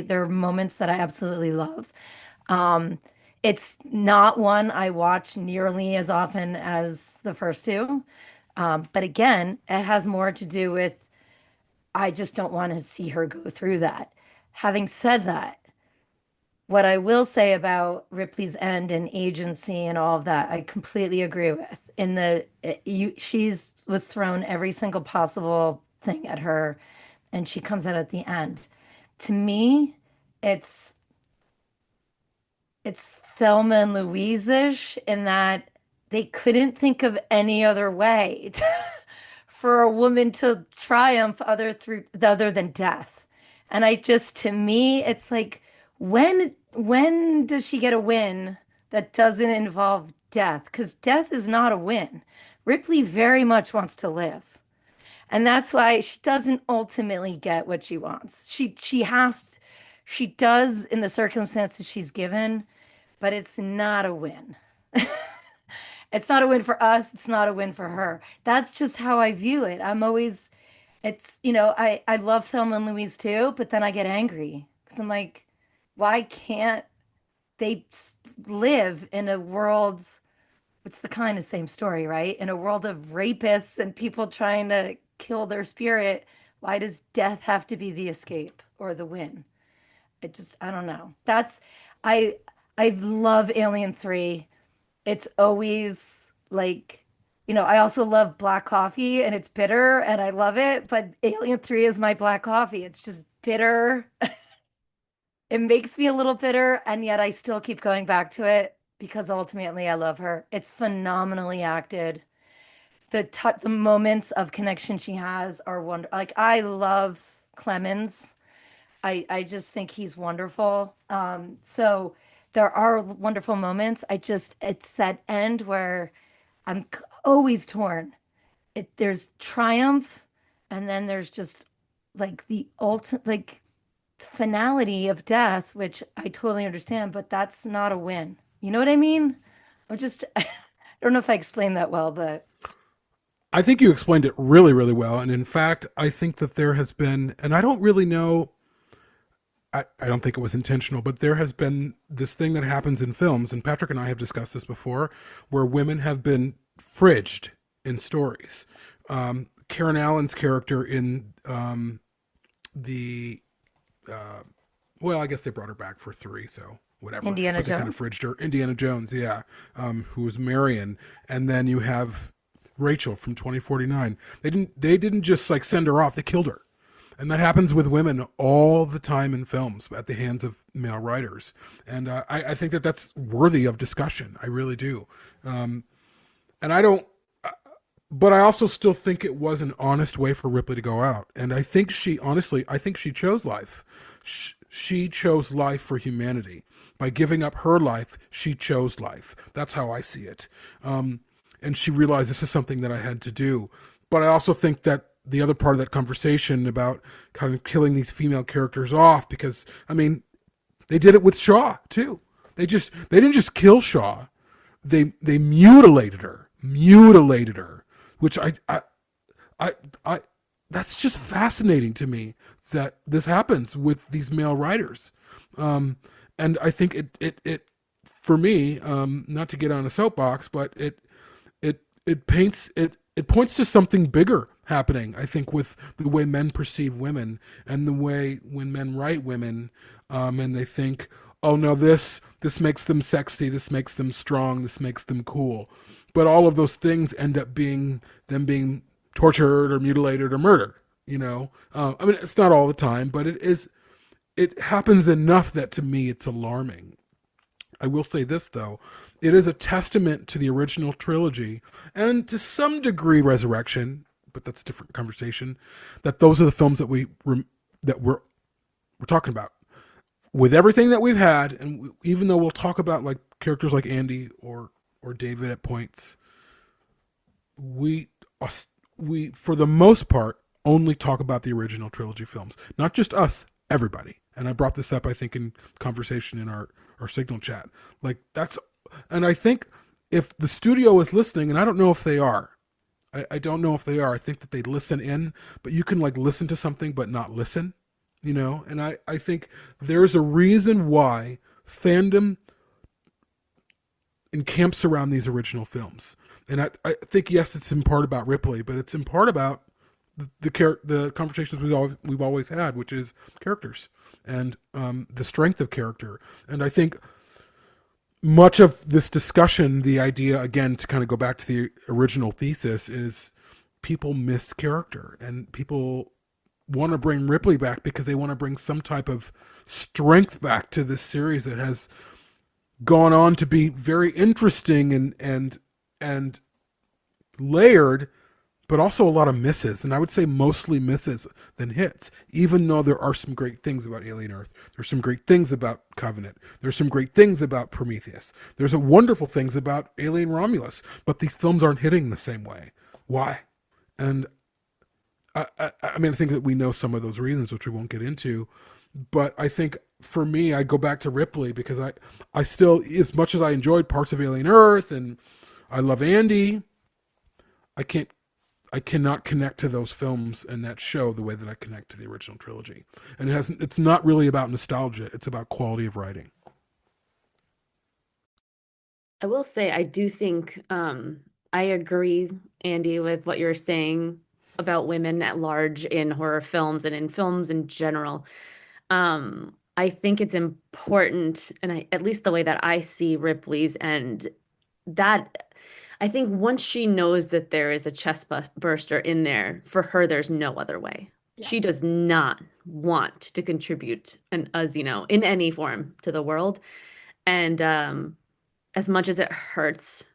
There are moments that I absolutely love. It's not one I watch nearly as often as the first 2. But again, it has more to do with I just don't want to see her go through that. Having said that, what I will say about Ripley's end and agency and all of that, I completely agree with. She's was thrown every single possible thing at her and she comes out at the end. To me, it's it's Thelma and Louise-ish in that they couldn't think of any other way for a woman to triumph other than death. And I just, to me, it's like, when does she get a win that doesn't involve death? Because death is not a win. Ripley very much wants to live. And that's why she doesn't ultimately get what she wants. She does in the circumstances she's given, but it's not a win. It's not a win for us. It's not a win for her. That's just how I view it. I love Thelma and Louise too, but then I get angry because I'm like, why can't they live in a world? It's the kind of same story, right? In a world of rapists and people trying to kill their spirit, why does death have to be the escape or the win? I don't know. I, I love Alien 3. It's always like, I also love black coffee and it's bitter and I love it, but Alien 3 is my black coffee. It's just bitter. It makes me a little bitter, and yet I still keep going back to it because ultimately I love her. It's phenomenally acted. The moments of connection she has are wonderful. Like I love Clemens. I just think he's wonderful. So there are wonderful moments. It's that end where always torn. There's triumph, and then there's just like the ultimate, like finality of death, which I totally understand, but that's not a win. You know what I mean? I don't know if I explained that well, but I think you explained it really, really well. And in fact, I think that there has been, and I don't really know, I don't think it was intentional, but there has been this thing that happens in films, and Patrick and I have discussed this before, where women have been fridged in stories. Karen Allen's character in I guess they brought her back for 3, so whatever. Indiana but they kind of Jones. fridged her. Indiana Jones, yeah, who was Marion, and then you have Rachel from 2049. They didn't just like send her off; they killed her. And that happens with women all the time in films at the hands of male writers. And I think that that's worthy of discussion. I really do. And I don't, but I also still think it was an honest way for Ripley to go out. And I think she chose life. She chose life for humanity. By giving up her life, she chose life. That's how I see it. And she realized this is something that I had to do. But I also think that the other part of that conversation about kind of killing these female characters off, because I mean, they did it with Shaw too. They didn't just kill Shaw. They mutilated her, which I that's just fascinating to me that this happens with these male writers. And I think it for me, not to get on a soapbox, but it points to something bigger happening, I think, with the way men perceive women and the way when men write women, and they think, oh no, this makes them sexy, this makes them strong, this makes them cool. But all of those things end up being them being tortured or mutilated or murdered, I mean, it's not all the time, but it happens enough that to me it's alarming. I will say this though, it is a testament to the original trilogy and to some degree Resurrection, but that's a different conversation, that those are the films that we're talking about. With everything that we've had, and even though we'll talk about like characters like Andie or David at points, we for the most part only talk about the original trilogy films. Not just us, everybody. And I brought this up, I think, in conversation in our Signal chat. Like and I think if the studio is listening, and I don't know if they are, I don't know if they are. I think that they listen in, but you can like listen to something but not listen, and I think there's a reason why fandom encamps around these original films. And I think, yes, it's in part about Ripley, but it's in part about the conversations we've always had, which is characters and the strength of character. And I think much of this discussion, the idea, again, to kind of go back to the original thesis, is people miss character, and people want to bring Ripley back because they want to bring some type of strength back to this series that has gone on to be very interesting and layered, but also a lot of misses. And I would say mostly misses than hits, even though there are some great things about Alien Earth. There's some great things about Covenant. There's some great things about Prometheus. There's a wonderful things about Alien Romulus, but these films aren't hitting the same way. Why? And I mean, I think that we know some of those reasons, which we won't get into, but I think for me, I go back to Ripley because I still, as much as I enjoyed parts of Alien Earth and I love Andie, I cannot connect to those films and that show the way that I connect to the original trilogy. And it's not really about nostalgia. It's about quality of writing. I will say, I do think I agree, Andy, with what you're saying about women at large in horror films and in films in general. I think it's important, and at least the way that I see Ripley's, and that I think once she knows that there is a chest burster in there, for her, there's no other way. Yeah. She does not want to contribute in any form to the world. And as much as it hurts,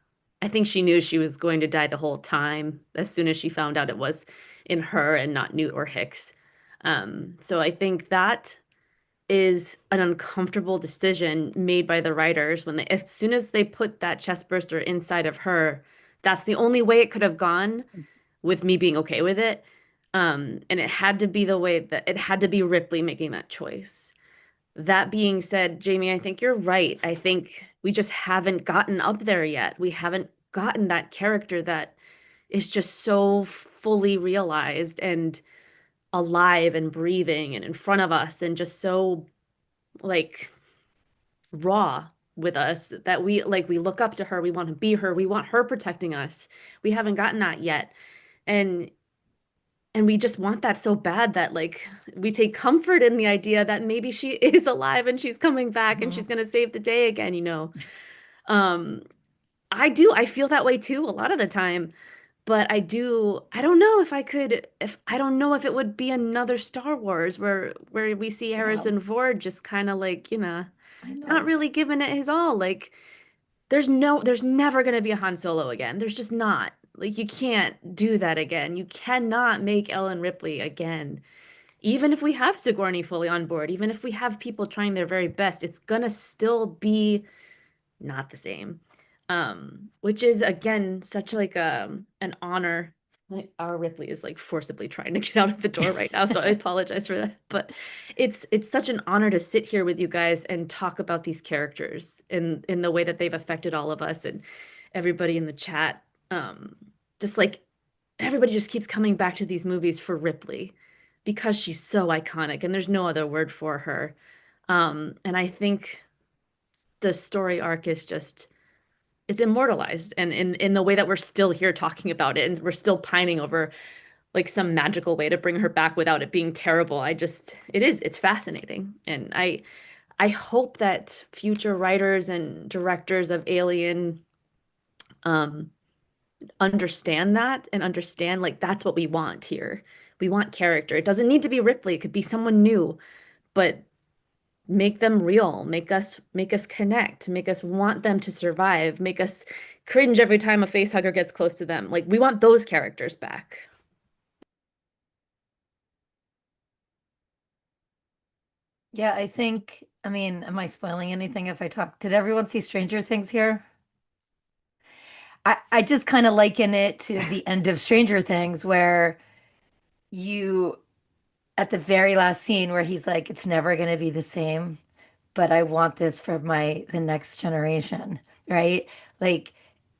I think she knew she was going to die the whole time as soon as she found out it was in her and not Newt or Hicks. So I think that is an uncomfortable decision made by the writers when as soon as they put that chest burster inside of her, that's the only way it could have gone with me being okay with it. And it had to be the way that it had to be Ripley making that choice. That being said, Jamie, I think you're right. I think we just haven't gotten up there yet. We haven't gotten that character that is just so fully realized and alive and breathing and in front of us and just so like raw with us that we look up to her, we want to be her, we want her protecting us. We haven't gotten that yet. And we just want that so bad that like we take comfort in the idea that maybe she is alive and she's coming back and she's going to save the day again, I feel that way too a lot of the time. But I don't know I don't know if it would be another Star Wars where we see Harrison Ford just kind of like, I know. not really giving it his all. Like there's never going to be a Han Solo again. There's just not. Like you can't do that again. You cannot make Ellen Ripley again. Even if we have Sigourney fully on board, even if we have people trying their very best, it's gonna still be not the same. Which is again such like an honor. Like our Ripley is like forcibly trying to get out of the door right now, so I apologize for that. But it's such an honor to sit here with you guys and talk about these characters in the way that they've affected all of us and everybody in the chat. Just like everybody just keeps coming back to these movies for Ripley because she's so iconic and there's no other word for her. And I think the story arc is just it's immortalized and in the way that we're still here talking about it and we're still pining over like some magical way to bring her back without it being terrible. It's fascinating. And I hope that future writers and directors of Alien understand that and understand like that's what we want here. We want character. It doesn't need to be Ripley. It could be someone new, but make them real, make us connect, make us want them to survive, make us cringe every time a facehugger gets close to them. Like we want those characters back. Yeah, I mean, am I spoiling anything if I talk? Did everyone see Stranger Things here? I just kind of liken it to the end of Stranger Things where you at the very last scene where he's like, it's never going to be the same, but I want this for the next generation, right? Like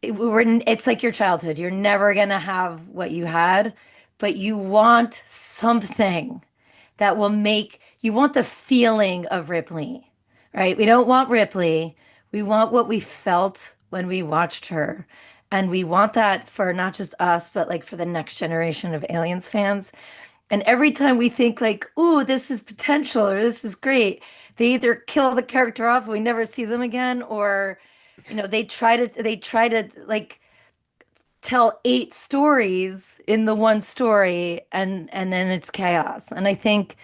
it's like your childhood. You're never going to have what you had, but you want something that will make you want the feeling of Ripley, right? We don't want Ripley. We want what we felt when we watched her. And we want that for not just us, but like for the next generation of Aliens fans. And every time we think like, "Ooh, this is potential," or "This is great," they either kill the character off and we never see them again, or they try to like tell 8 stories in the one story, and then it's chaos. And I think,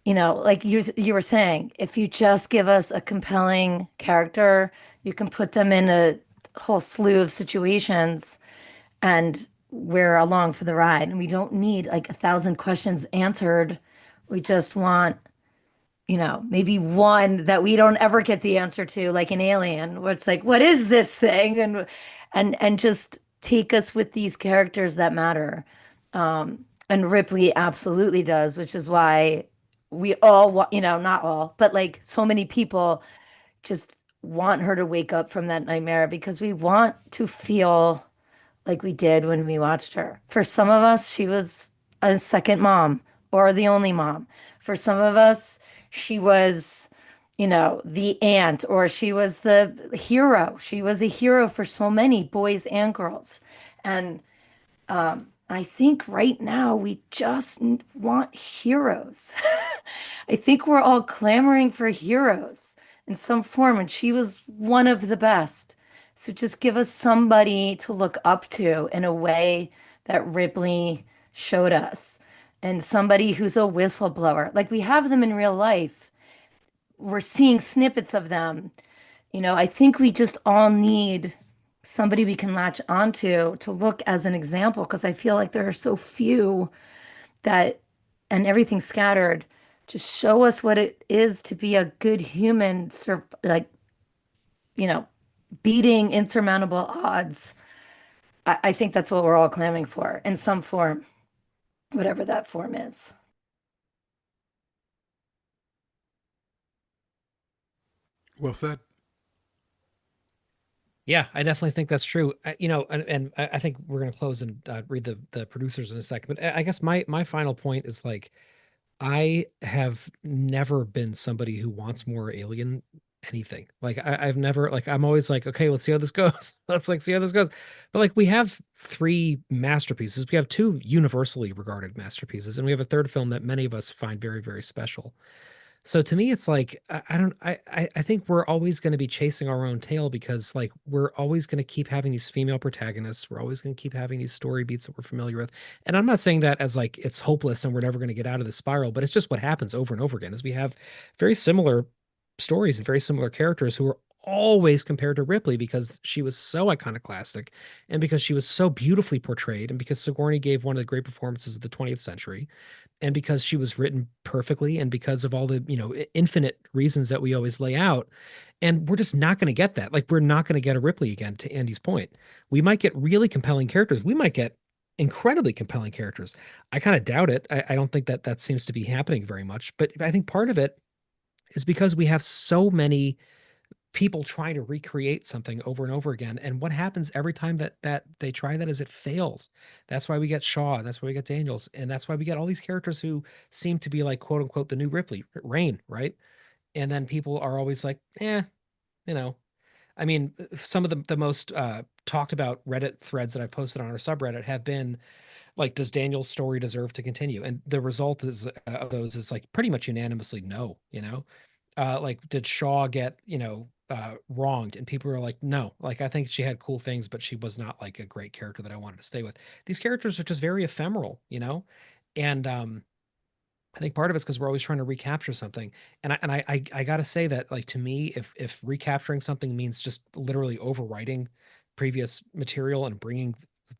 like you were saying, if you just give us a compelling character, you can put them in a whole slew of situations and we're along for the ride. And we don't need like 1,000 questions answered. We just want, maybe one that we don't ever get the answer to, like an Alien, where it's like, what is this thing? And just take us with these characters that matter. And Ripley absolutely does, which is why we all want, not all, but like so many people just want her to wake up from that nightmare because we want to feel like we did when we watched her. For some of us, she was a second mom or the only mom. For some of us, she was, the aunt, or she was the hero. She was a hero for so many boys and girls. And I think right now we just want heroes. I think we're all clamoring for heroes in some form, and she was one of the best. So just give us somebody to look up to in a way that Ripley showed us, and somebody who's a whistleblower. Like we have them in real life. We're seeing snippets of them. I think we just all need somebody we can latch onto to look as an example because I feel like there are so few that, and everything scattered. Just show us what it is to be a good human, like, you know, beating insurmountable odds. I think that's what we're all clamoring for in some form, whatever that form is. Well said. Yeah, I definitely think that's true. And I think we're going to close and read the producers in a second. But I guess my final point is like, I have never been somebody who wants more Alien anything. Like I've never like I'm always like, okay, let's see how this goes. Let's like see how this goes. But like we have 3 masterpieces. We have 2 universally regarded masterpieces, and we have a third film that many of us find very, very special. So to me, it's like I don't I think we're always going to be chasing our own tail because like we're always going to keep having these female protagonists. We're always going to keep having these story beats that we're familiar with. And I'm not saying that as like it's hopeless and we're never going to get out of the spiral, but it's just what happens over and over again is we have very similar stories and very similar characters who are always compared to Ripley because she was so iconoclastic and because she was so beautifully portrayed and because Sigourney gave one of the great performances of the 20th century and because she was written perfectly and because of all the infinite reasons that we always lay out. And we're just not going to get that. Like we're not going to get a Ripley again, to Andy's point. We might get really compelling characters. We might get incredibly compelling characters. I kind of doubt it. I don't think that that seems to be happening very much, but I think part of it is because we have so many people trying to recreate something over and over again. And what happens every time that they try that is it fails. That's why we get Shaw, and that's why we get Daniels, and that's why we get all these characters who seem to be like quote unquote the new Ripley, Rain, right? And then people are always like, you know. I mean, some of the most talked about Reddit threads that I've posted on our subreddit have been like, does Daniel's story deserve to continue? And the result is of those is like pretty much unanimously no, like did Shaw get, wronged? And people were like, no, like I think she had cool things, but she was not like a great character that I wanted to stay with. These characters are just very ephemeral, And I think part of it's because we're always trying to recapture something. And I gotta say that like to me, if recapturing something means just literally overwriting previous material and bringing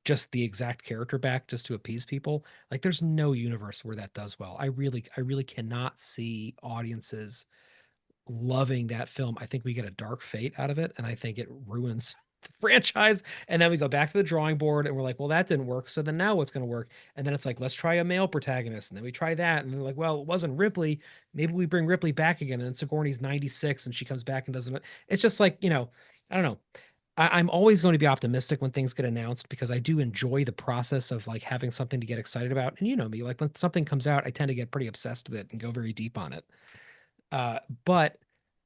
just the exact character back just to appease people, like there's no universe where that does well. I really cannot see audiences loving that film. I think we get a dark fate out of it, and I think it ruins the franchise. And then we go back to the drawing board and we're like, well, that didn't work. So then now what's going to work? And then it's like, let's try a male protagonist. And then we try that. And they're like, well, it wasn't Ripley. Maybe we bring Ripley back again. And then Sigourney's 96 and she comes back and doesn't. It's just like, I don't know. I'm always going to be optimistic when things get announced because I do enjoy the process of like having something to get excited about. And you know me, like when something comes out, I tend to get pretty obsessed with it and go very deep on it. But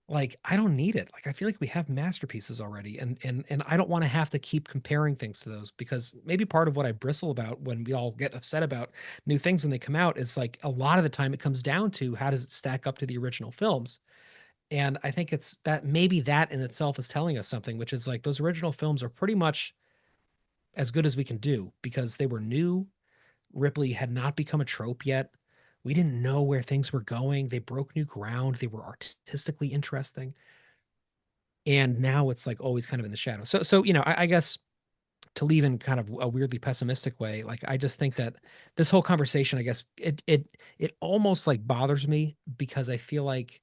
like I don't need it. Like I feel like we have masterpieces already, and I don't want to have to keep comparing things to those because maybe part of what I bristle about when we all get upset about new things when they come out is like a lot of the time it comes down to how does it stack up to the original films. And I think it's that maybe that in itself is telling us something, which is like those original films are pretty much as good as we can do because they were new. Ripley had not become a trope yet. We didn't know where things were going. They broke new ground. They were artistically interesting. And now it's like always kind of in the shadow. So I guess to leave in kind of a weirdly pessimistic way, like I just think that this whole conversation, I guess it almost like bothers me because I feel like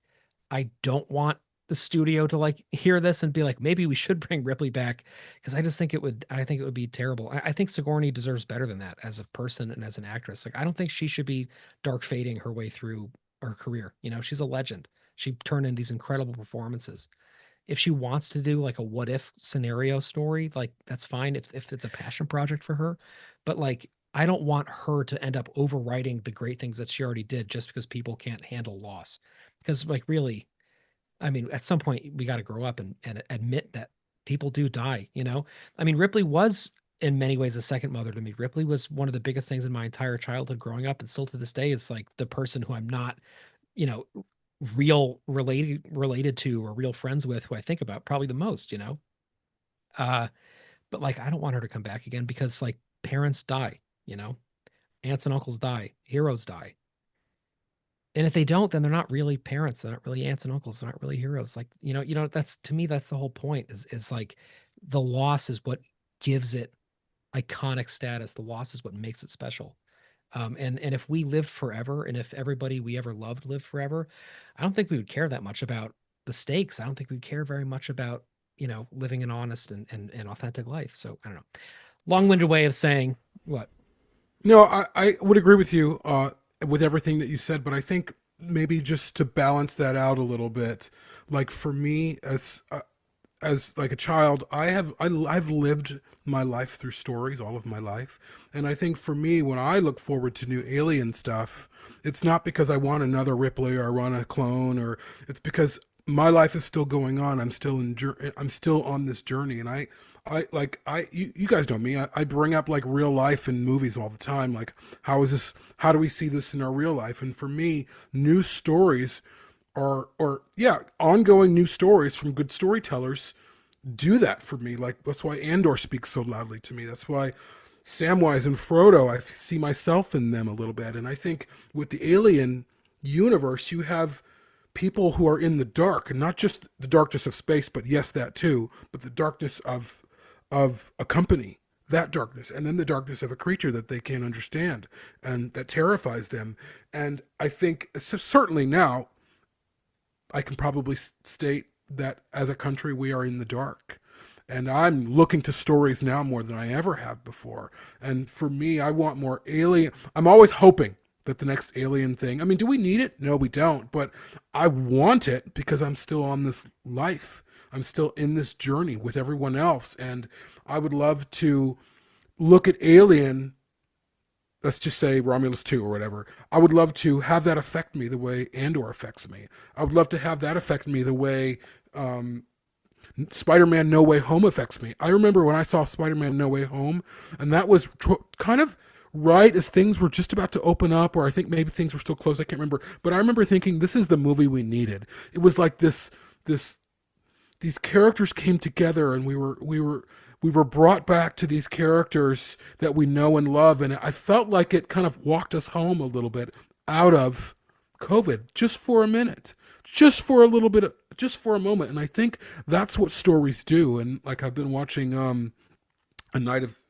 I don't want the studio to like hear this and be like, maybe we should bring Ripley back because I think it would be terrible. I think Sigourney deserves better than that as a person and as an actress. Like I don't think she should be dark fading her way through her career. She's a legend. She turned in these incredible performances. If she wants to do like a what if scenario story, like that's fine if it's a passion project for her. But like I don't want her to end up overwriting the great things that she already did just because people can't handle loss. Because like really, I mean, at some point we got to grow up and admit that people do die. I mean, Ripley was in many ways a second mother to me. Ripley was one of the biggest things in my entire childhood growing up, and still to this day is like the person who I'm not, you know, real related to or real friends with, who I think about probably the most. Uh, but like I don't want her to come back again because like parents die. Aunts and uncles die, heroes die. And if they don't, then they're not really parents. They're not really aunts and uncles. They're not really heroes. Like, that's to me, that's the whole point is like the loss is what gives it iconic status. The loss is what makes it special. And if we lived forever and if everybody we ever loved lived forever, I don't think we would care that much about the stakes. I don't think we'd care very much about, living an honest and authentic life. So I don't know. Long-winded way of saying what? No, I would agree with you with everything that you said, but I think maybe just to balance that out a little bit, like for me as like a child, I've lived my life through stories all of my life, and I think for me when I look forward to new Alien stuff, it's not because I want another Ripley or I want a clone, or it's because my life is still going on. I'm still on this journey, and you guys know me. I bring up like real life in movies all the time. Like, how do we see this in our real life? And for me, new stories ongoing new stories from good storytellers do that for me. Like, that's why Andor speaks so loudly to me. That's why Samwise and Frodo, I see myself in them a little bit. And I think with the Alien universe, you have people who are in the dark, and not just the darkness of space, but yes, that too, but the darkness of a company, that darkness, and then the darkness of a creature that they can't understand and that terrifies them. And I think certainly now I can probably state that as a country we are in the dark, and I'm looking to stories now more than I ever have before. And for me, I want more Alien. I'm always hoping that the next Alien thing, I mean, do we need it? No, we don't, but I want it because I'm still on this life. I'm still in this journey with everyone else, and I would love to look at Alien, let's just say Romulus 2 or whatever. I would love to have that affect me the way Andor affects me. I would love to have that affect me the way Spider-Man No Way Home affects me. I remember when I saw Spider-Man No Way Home, and that was kind of right as things were just about to open up, or I think maybe things were still closed. I can't remember. But I remember thinking, this is the movie we needed. It was like these characters came together, and we were brought back to these characters that we know and love, and I felt like it kind of walked us home a little bit out of COVID, just for a minute, just for a little bit, just for a moment. And I think that's what stories do. And like I've been watching a night of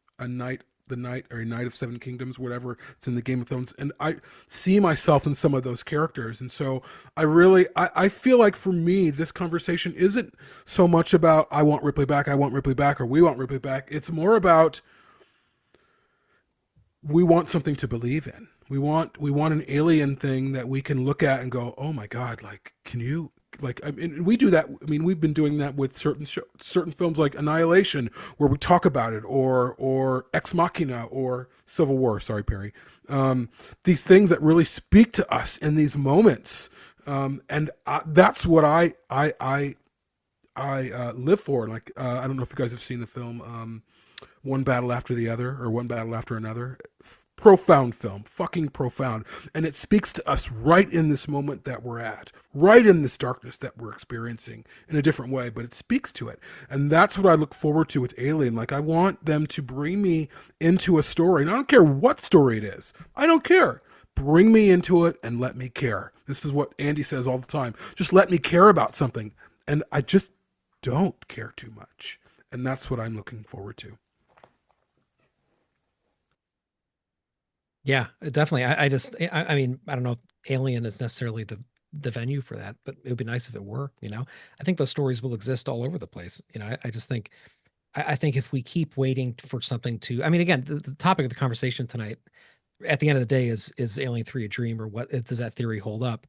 Seven Kingdoms, whatever it's in the Game of Thrones, and I see myself in some of those characters. And so I feel like for me, this conversation isn't so much about I want Ripley back, or we want Ripley back. It's more about we want something to believe in. We want an alien thing that we can look at and go, oh my God, like, can you, like, I mean, we do that. I mean, we've been doing that with certain films like Annihilation, where we talk about it, or Ex Machina, or Civil War. Sorry, Perry. These things that really speak to us in these moments, and that's what I live for. Like, I don't know if you guys have seen the film One Battle After the Other, or One Battle After Another. profound film, fucking profound. And it speaks to us right in this moment that we're at, right in this darkness that we're experiencing in a different way, but it speaks to it. And that's what I look forward to with Alien. Like, I want them to bring me into a story, and I don't care what story it is. I don't care. Bring me into it and let me care. This is what Andie says all the time. Just let me care about something. And I just don't care too much. And that's what I'm looking forward to. Yeah, definitely. I mean, I don't know if Alien is necessarily the venue for that, but it would be nice if it were, you know. I think those stories will exist all over the place. You know, I just think I think if we keep waiting for something to, I mean, again, the topic of the conversation tonight, at the end of the day, is Alien 3 a dream, or what does that theory hold up?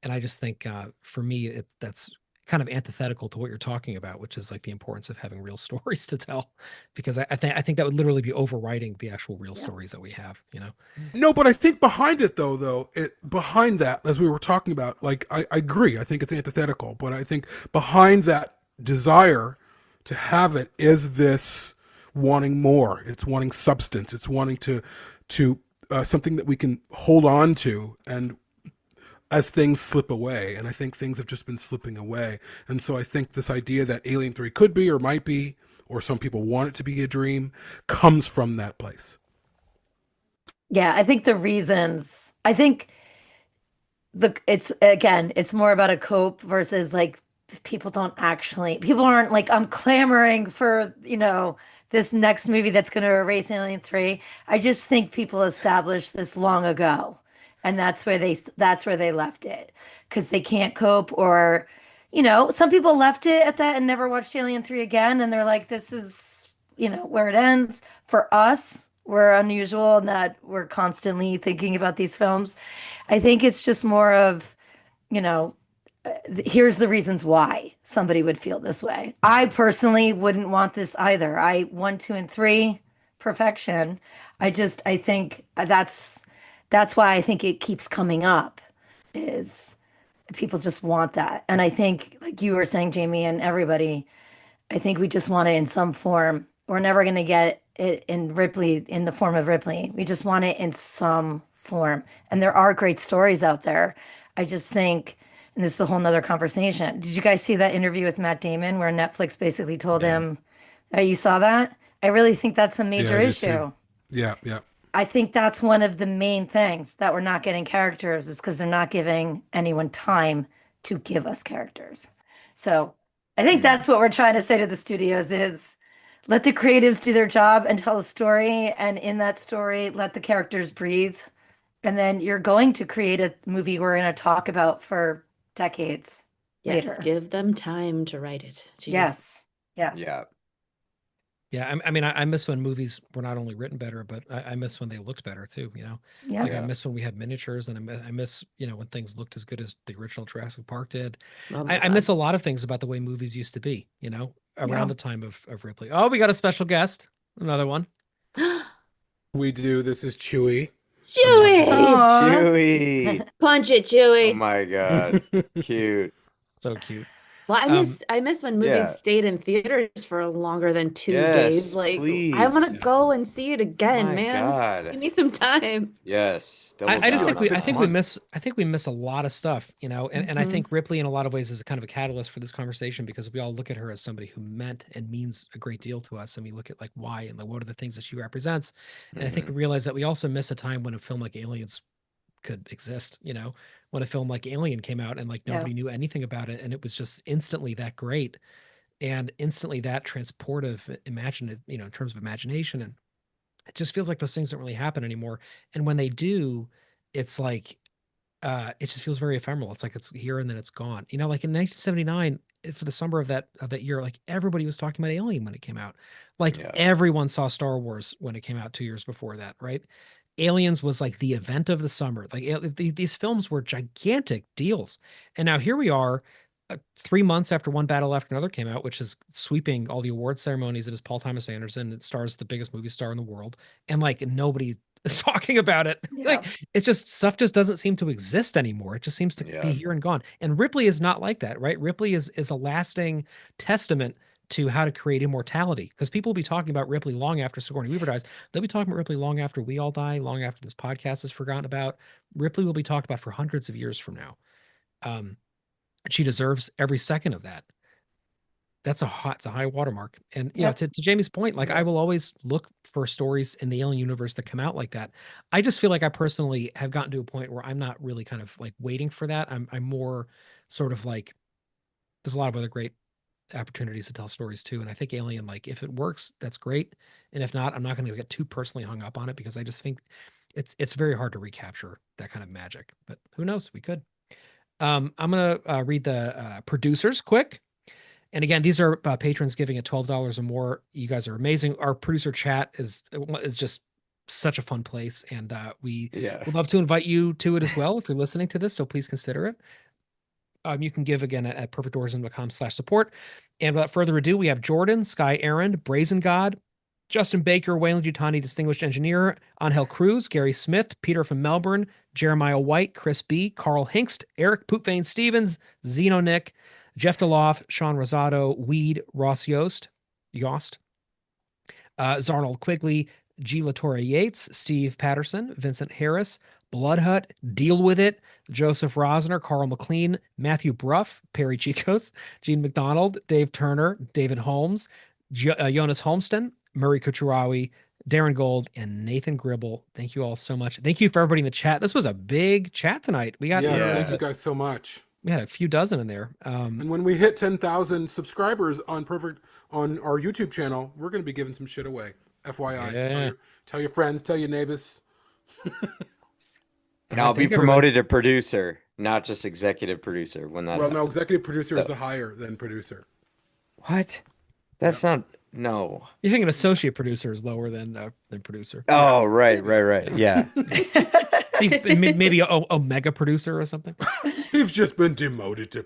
And I just think for me, that's kind of antithetical to what you're talking about, which is like the importance of having real stories to tell, because I think that would literally be overriding the actual real stories that we have, you know. No, but I think behind it behind that, as we were talking about, like, I agree. I think it's antithetical, but I think behind that desire to have it is this wanting more. It's wanting substance. It's wanting to something that we can hold on to, and as things slip away. And I think things have just been slipping away. And so I think this idea that Alien 3 could be, or might be, or some people want it to be a dream, comes from that place. Yeah, I think it's more about a cope versus like people aren't like, I'm clamoring for, this next movie that's going to erase Alien 3. I just think people established this long ago, and that's where they left it, because they can't cope, or some people left it at that and never watched Alien 3 again, and they're like, this is where it ends. For us, we're unusual in that we're constantly thinking about these films. I think it's just more of, here's the reasons why somebody would feel this way. I personally wouldn't want this either. 1, 2, and 3, perfection. I think that's why I think it keeps coming up, is people just want that. And I think, like you were saying, Jamie, and everybody, I think we just want it in some form. We're never going to get it in the form of Ripley. We just want it in some form. And there are great stories out there. I just think, and this is a whole nother conversation. Did you guys see that interview with Matt Damon where Netflix basically told him, you saw that? I really think that's a major issue. Yeah. I think that's one of the main things that we're not getting characters, is because they're not giving anyone time to give us characters. So I think that's what we're trying to say to the studios is, let the creatives do their job and tell a story. And in that story, let the characters breathe. And then you're going to create a movie we're going to talk about for decades later. Give them time to write it. Jeez. Yes. Yeah, I mean, I miss when movies were not only written better, but I miss when they looked better too, Yeah. Like I miss when we had miniatures, and I miss, when things looked as good as the original Jurassic Park did. I miss a lot of things about the way movies used to be, around the time of Ripley. Oh, we got a special guest, another one. We do. This is Chewie. Chewie. Punch it, Chewie. Oh my God. Cute. So cute. Well, I miss when movies stayed in theaters for longer than 2 Yes, days. Like, please. I want to go and see it again, My man. God. Give me some time. Yes. I just think down. I think we miss a lot of stuff, and I think Ripley in a lot of ways is kind of a catalyst for this conversation, because we all look at her as somebody who meant and means a great deal to us, and we look at like why and like what are the things that she represents. And I think we realize that we also miss a time when a film like Aliens could exist, when a film like Alien came out and like nobody knew anything about it, and it was just instantly that great and instantly that transportive, imaginative, in terms of imagination. And it just feels like those things don't really happen anymore. And when they do, it's like it just feels very ephemeral. It's like it's here and then it's gone. Like in 1979, for the summer of that year, like everybody was talking about Alien when it came out. Like everyone saw Star Wars when it came out 2 years before that, right? Aliens was like the event of the summer. Like these films were gigantic deals. And now here we are, 3 months after One Battle After Another came out, which is sweeping all the award ceremonies. It is Paul Thomas Anderson. It stars the biggest movie star in the world. And like nobody is talking about it. Like it's just, stuff just doesn't seem to exist anymore. It just seems to be here and gone. And Ripley is not like that, right? Ripley is a lasting testament to how to create immortality, because people will be talking about Ripley long after Sigourney Weaver dies. They'll be talking about Ripley long after we all die, long after this podcast is forgotten about. Ripley will be talked about for hundreds of years from now. She deserves every second of that. It's a high watermark. And to Jamie's point, like I will always look for stories in the Alien universe that come out like that. I just feel like I personally have gotten to a point where I'm not really kind of like waiting for that. I'm more sort of like, there's a lot of other great opportunities to tell stories too. And I think Alien, like if it works, that's great. And if not, I'm not going to get too personally hung up on it, because I just think it's very hard to recapture that kind of magic, but who knows, we could. I'm going to read the producers quick. And again, these are patrons giving at $12 or more. You guys are amazing. Our producer chat is just such a fun place. And we would love to invite you to it as well if you're listening to this. So please consider it. You can give again at perfectorgasm.com/support. And without further ado, we have Jordan, Sky Aaron, Brazen God, Justin Baker, Weyland-Yutani Distinguished Engineer, Angel Cruz, Gary Smith, Peter from Melbourne, Jeremiah White, Chris B., Carl Hinkst, Eric Poopvane Stevens, Zeno Nick, Jeff DeLoff, Sean Rosado, Weed, Ross Yost, Zarnold Quigley, G. Latoya Yates, Steve Patterson, Vincent Harris, Blood Hut, Deal With It, Joseph Rosner, Carl McLean, Matthew Bruff, Perry Chicos, Gene McDonald, Dave Turner, David Holmes, Jonas Holmston, Murray Kucherawi, Darren Gold, and Nathan Gribble. Thank you all so much. Thank you for everybody in the chat. This was a big chat tonight. We got thank you guys so much. We had a few dozen in there. And when we hit 10,000 subscribers on our YouTube channel, we're going to be giving some shit away. FYI. Yeah. Tell your friends, tell your neighbors. And I'll be promoted to producer, not just executive producer when that happens. No, executive producer is the higher than producer. What? That's not... No. You're thinking associate producer is lower than producer. Oh, right. Yeah. Maybe a Omega producer or something. He's just been demoted to